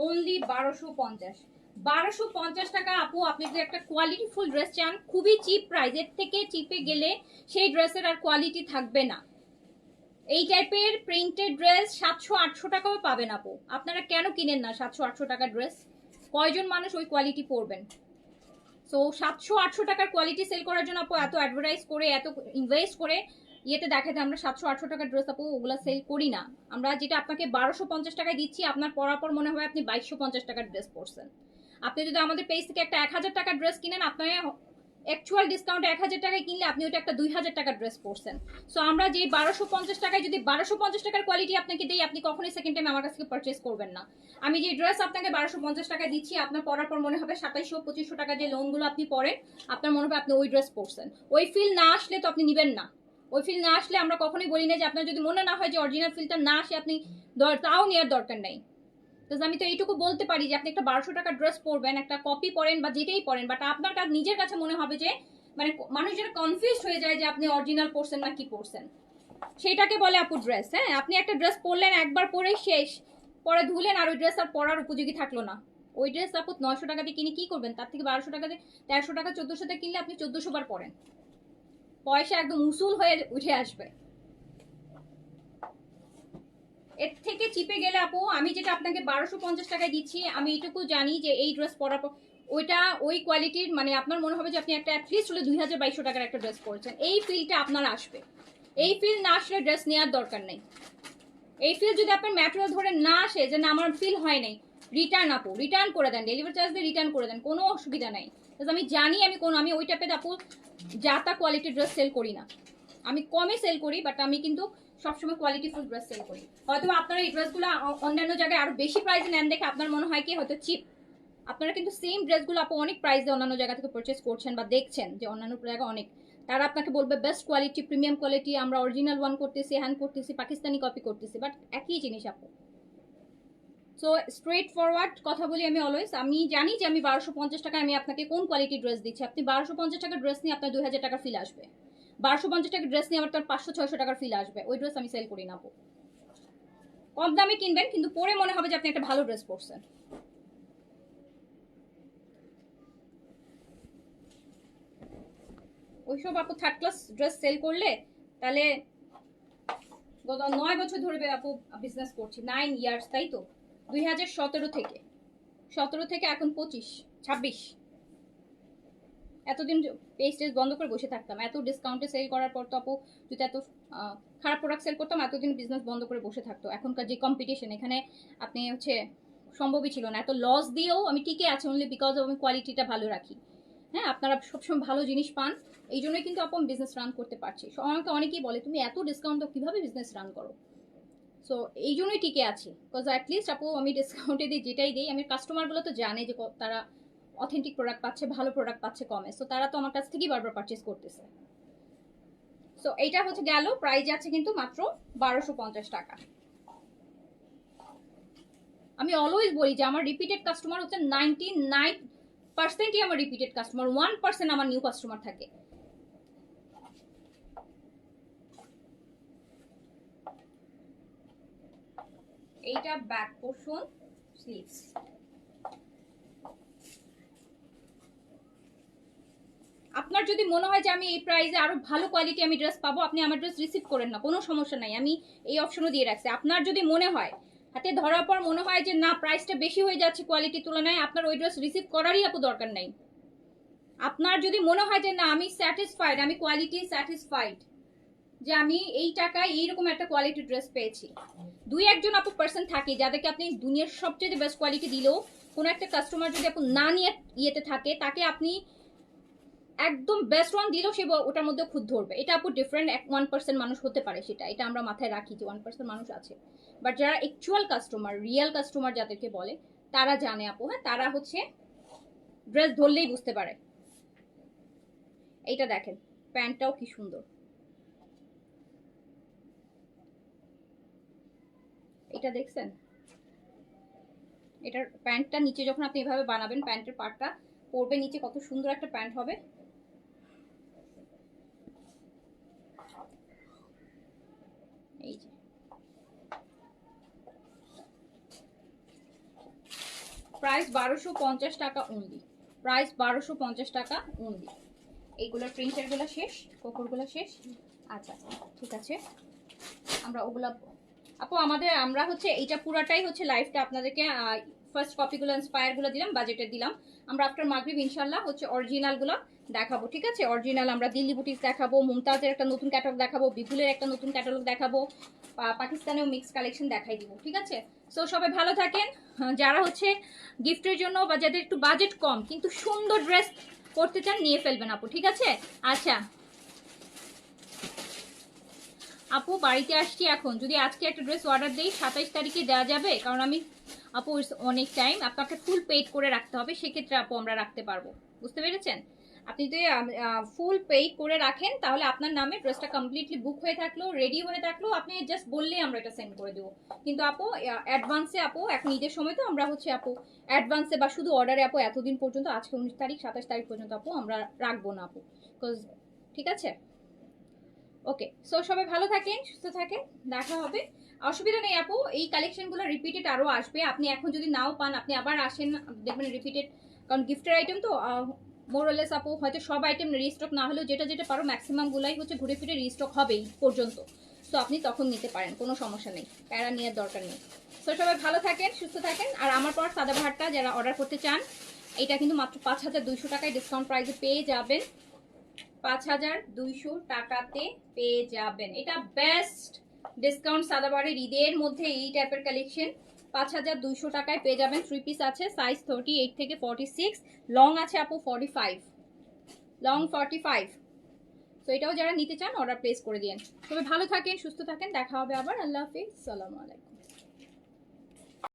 অনলি 1250। 1250 টাকা আপু, আপনি যদি একটা কোয়ালিটিফুল ড্রেস চান, খুবই চিপ প্রাইস, এর থেকে চিপে গেলে সেই ড্রেসের আর কোয়ালিটি থাকবে না। এই টাইপের প্রিন্টেড ড্রেস 700-800 টাকাও পাবেন আপু। আপনারা কেন কিনেন না 700-800 টাকার ড্রেস? কয়জন মানুষ ওই কোয়ালিটি পরবেন? সো 700-800 টাকার কোয়ালিটি সেল করার জন্য আপু এত অ্যাডভার্টাইজ করে, এত ইনভেস্ট করে ইয়েতে দেখাতে আমরা 700-800 টাকার ড্রেস আপু ওগুলো সেল করি না। আমরা যেটা আপনাকে 1250 টাকায় দিচ্ছি, আপনার পরার পর মনে হয় আপনি 2250 টাকার ড্রেস পরছেন। আপনি যদি আমাদের পেজ থেকে একটা 1000 টাকার ড্রেস কিনেন, আপনার অ্যাকচুয়াল ডিসকাউন্টে 1000 টাকায় কিনলে আপনি ওটা একটা 2000 টাকার ড্রেস পরছেন। সো আমরা যে 1250 টাকায় যদি 1250 টাকার কোয়ালিটি আপনাকে দিই, আপনি কখনোই সেকেন্ড টাইম আমার কাছ থেকে পারচেস করবেন না। আমি যে ড্রেস আপনাকে 1250 টাকায় দিচ্ছি, আপনার পরার পর মনে হবে 2700-2500 টাকা যে লোনগুলো আপনি পরেন, আপনার মনে হবে আপনি ওই ড্রেস পরছেন। ওই ফিল না আসলে তো আপনি নেবেন না। ওই ফিল না আসলে আমরা কখনোই বলি না যে আপনার যদি মনে না হয় যে অরিজিনাল ফিলটা না আসে আপনি তাও নেওয়ার দরকার নাই। বিকজ আমি তো এইটুকু বলতে পারি যে আপনি একটা 1200 টাকার ড্রেস পরবেন, একটা কপি পরেন বা যেটাই পরেন, বাট আপনার কাছে নিজের কাছে মনে হবে যে মানে মানুষ যেটা কনফিউজ হয়ে যায় যে আপনি অরিজিনাল পরছেন না কি পরছেন, সেটাকে বলে আপু ড্রেস। হ্যাঁ, আপনি একটা ড্রেস পরলেন, একবার পরেই শেষ, পরে ধুলেন আর ওই ড্রেস আর পরার উপযোগী থাকলো না। ওই ড্রেস আপু 900 টাকা দিয়ে কিনে কি করবেন? তার থেকে 1200 টাকা দিয়ে 1300 টাকা 1400 টাকা কিনলে আপনি 1400 বার পরেন, পয়সা একদম উসুল হয়ে উঠে আসবে। এর থেকে চিপে গেলে আপু আমি যেটা আপনাকে 1250 টাকায় দিচ্ছি, আমি এইটুকু জানি যে এই ড্রেস পরার পর ওইটা ওই কোয়ালিটির, মানে আপনার মনে হবে যে আপনি একটা অ্যাটলিস্ট হলে 2200 টাকার একটা ড্রেস পরছেন। এই ফিলটা আপনার আসবে। এই ফিল না আসলে ড্রেস নেওয়ার দরকার নেই। এই ফিল যদি আপনার ম্যাটেরিয়াল ধরে না আসে যে না আমার ফিল হয় নাই, রিটার্ন আপু, রিটার্ন করে দেন, ডেলিভারি চার্জ দিয়ে রিটার্ন করে দেন, কোনো অসুবিধা নাই। আমি জানি আমি ওই টাইপের আপু যাতা কোয়ালিটির ড্রেস সেল করি না। আমি কমে সেল করি, বাট আমি কিন্তু সবসময় কোয়ালিটিফুল ড্রেস সেল করি। হয়তো আপনারা এই ড্রেসগুলো অন্যান্য জায়গায় আরো বেশি প্রাইসে নেন দেখে আপনার মনে হয় কি হয়তো চিপ। আপনারা কিন্তু সেম ড্রেসগুলো আপু অনেক প্রাইসে অন্যান্য জায়গা থেকে পারচেস করছেন বা দেখছেন যে অন্যান্য জায়গা অনেক, তারা আপনাকে বলবে বেস্ট কোয়ালিটি, প্রিমিয়াম কোয়ালিটি, আমরা অরিজিনাল ওয়ান করতেছি, হ্যান্ড করতেছি, পাকিস্তানি কপি করতেছি, বাট একই জিনিস আপু। সো স্ট্রেট ফরওয়ার্ড কথা বলি আমি অলওয়েজ। আমি জানি যে আমি 1250 টাকায় আমি আপনাকে কোন কোয়ালিটি ড্রেস দিচ্ছি। আপনি 1250 টাকার ড্রেস নিয়ে আপনার 2000 টাকা ফিল আসবে, 1250 টাকার ড্রেস নিয়ে আমার তার 500-600 টাকার ফিল আসবে। ওই ড্রেস আমি সেল করি না আপু। কম দামে কিনবেন কিন্তু পরে মনে হবে যে আপনি একটা ভালো ড্রেস পরছেন। ওইসব আপু থার্ড ক্লাস ড্রেস সেল করলে তাহলে গত 9 বছর ধরে আপু বিজনেস করছি, 9 ইয়ার্স, তাই তো 2017 থেকে এখন 25-26, এতদিন পেজ টেজ বন্ধ করে বসে থাকতাম। এত ডিসকাউন্টে সেল করার পর তো আপু যদি এত খারাপ প্রোডাক্ট সেল করতাম এতদিন বিজনেস বন্ধ করে বসে থাকতো। এখনকার যে কম্পিটিশন, এখানে আপনি হচ্ছে সম্ভবই ছিল না। এত লস দিয়েও আমি টিকে আছি অনলি বিকজ আমি কোয়ালিটিটা ভালো রাখি। হ্যাঁ, আপনারা সবসময় ভালো জিনিস পান, এই জন্যই কিন্তু আপু আমি বিজনেস রান করতে পারছি। আমাকে অনেকেই বলে তুমি এত ডিসকাউন্ট কিভাবে বিজনেস রান করো। সো এই জন্যই টিকে আছি, বিকজ অ্যাটলিস্ট আপু আমি ডিসকাউন্টে দিই, যেটাই দিই আমি কাস্টমারগুলো তো জানে যে তারা অথেন্টিক প্রোডাক্ট পাচ্ছে, ভালো প্রোডাক্ট পাচ্ছে কমে, সো তারা তো আমার কাছ থেকেই বারবার পারচেস করতেছে। সো এইটা হচ্ছে গেল, প্রাইস আছে কিন্তু মাত্র 1250 টাকা। আমি অলওয়েজ বলি যে আমার রিপিটেড কাস্টমার হচ্ছে 99%ই আমার রিপিটেড কাস্টমার, 1% আমার নিউ কাস্টমার থাকে। এইটা ব্যাক পোর্শন, স্লিভস। আপনার যদি মনে হয় যে আমি এই প্রাইসে আরো ভালো কোয়ালিটি আমি ড্রেস পাবো, আপনি আমার ড্রেস রিসিভ করেন না, কোনো সমস্যা নাই, আমি এই অপশনও দিয়ে রাখছি। আপনার যদি মনে হয় হাতে ধরার পর মনে হয় যে না প্রাইসটা বেশি হয়ে যাচ্ছে কোয়ালিটির তুলনায়, আপনার ওই ড্রেস রিসিভ করারই আপু দরকার নাই। আপনার যদি মনে হয় যে না আমি স্যাটিসফাইড, আমি কোয়ালিটি স্যাটিসফাইড, যে আমি এই টাকায় এইরকম একটা কোয়ালিটি ড্রেস পেয়েছি। 2-1 আপু পার্সন থাকে যাদেরকে আপনি দুনিয়ার সবচেয়ে বেস্ট কোয়ালিটি দিলেও কোনো একটা কাস্টমার যদি আপু না নিয়ে ইয়েতে থাকে, তাকে আপনি একদম বেস্ট ওয়ান দিলেও সে ওটার মধ্যে খুদ ধরবে। এটা আপু ডিফারেন্ট 1% মানুষ হতে পারে, এটা আমরা মাথায় রাখি যে 1% মানুষ আছে, বাট যারা অ্যাকচুয়াল কাস্টমার, রিয়েল কাস্টমার যাদেরকে বলে, তারা জানে আপু। হ্যাঁ, তারা হচ্ছে ড্রেস ধরলেই বুঝতে পারে। এইটা দেখেন, প্যান্টটাও কি সুন্দর, এটা দেখছেন? এটার প্যান্টটা নিচে যখন আপনি এভাবে বানাবেন, প্যান্টের পার্টটা পরবে নিচে, কত সুন্দর একটা প্যান্ট হবে। এই যে প্রাইস 1250 টাকা অনলি, প্রাইস 1250 টাকা অনলি। এইগুলোর প্রিন্টারগুলো শেষ, কোকরগুলো শেষ। আচ্ছা ঠিক আছে, আমরা ওগুলা আপু আমরা হচ্ছে এইটা পুরাটাই হচ্ছে লাইভটা আপনাদেরকে ফার্স্ট কপিগুলো ইন্সপায়ারগুলো দিলাম, বাজেটের দিলাম। আমরা আফটার মাগরিব ইনশাল্লাহ হচ্ছে অরিজিনালগুলো দেখাবো, ঠিক আছে? অরিজিনাল আমরা দিল্লি বুটিক্স দেখাবো, মুমতাজের একটা নতুন ক্যাটালগ দেখাবো, বিপুলের একটা নতুন ক্যাটালগ দেখাবো, পাকিস্তানেও মিক্স কালেকশন দেখাই দিব, ঠিক আছে? সো সবাই ভালো থাকেন। যারা হচ্ছে গিফটের জন্য বা যাদের একটু বাজেট কম কিন্তু সুন্দর ড্রেস পরতে চান, নিয়ে ফেলবেন আপু, ঠিক আছে? আচ্ছা আপু বাড়িতে আসছি এখন, যদি আজকে একটা ড্রেস অর্ডার দিই 27 তারিখে দেওয়া যাবে? কারণ আমি আপু অনেক টাইম আপনাকে ফুল পেড করে রাখতে হবে, সেক্ষেত্রে আপু আমরা রাখতে পারবো, বুঝতে পেরেছেন? আপনি যদি ফুল পে করে রাখেন তাহলে আপনার নামে ড্রেসটা কমপ্লিটলি বুক হয়ে থাকলো, রেডি হয়ে থাকলো, আপনি জাস্ট বললেই আমরা এটা সেন্ড করে দেবো। কিন্তু আপু অ্যাডভান্সে আপু এখন ঈদের সময় তো আমরা হচ্ছে আপু অ্যাডভান্সে বা শুধু অর্ডারে আপু এতদিন পর্যন্ত, আজকে 19 তারিখ 27 তারিখ পর্যন্ত আপু আমরা রাখবো না আপু, বিকজ ঠিক আছে। ওকে, সো সবাই ভালো থাকেন, সুস্থ থাকেন, দেখা হবে। অসুবিধা নেই আপু, এই কালেকশনগুলো রিপিটেড আরও আসবে। আপনি এখন যদি নাও পান আপনি আবার আসেন, দেখবেন রিপিটেড, কারণ গিফটের আইটেম তো মোরলেস আপু হয়তো সব আইটেম রিস্টক না হলেও যেটা যেটা পারো ম্যাক্সিমামগুলাই হচ্ছে ঘুরে ফিরে রিস্টক হবেই পর্যন্ত। সো আপনি তখন নিতে পারেন, কোনো সমস্যা নেই, প্যারা নেওয়ার দরকার নেই। সো সবাই ভালো থাকেন, সুস্থ থাকেন। আর আমার পর সাদাবাহারটা যারা অর্ডার করতে চান, এটা কিন্তু মাত্র 5200 টাকায় ডিসকাউন্ট প্রাইসে পেয়ে যাবেন। 5200 টাকাতে পেয়ে যাবেন, এটা বেস্ট ডিসকাউন্ট সাদাবাহারের ঈদের মধ্যে এই টাইপের কালেকশন 5200 টাকায় পেয়ে যাবেন। 3 পিস আছে, সাইজ 38 থেকে 46, লং আছে আপু 45, লং 45। তো এটাও যারা নিতে চান অর্ডার প্লেস করে দিন। তবে ভালো থাকেন, সুস্থ থাকেন, দেখা হবে আবার। আল্লাহ হাফিজ, আসসালামু আলাইকুম।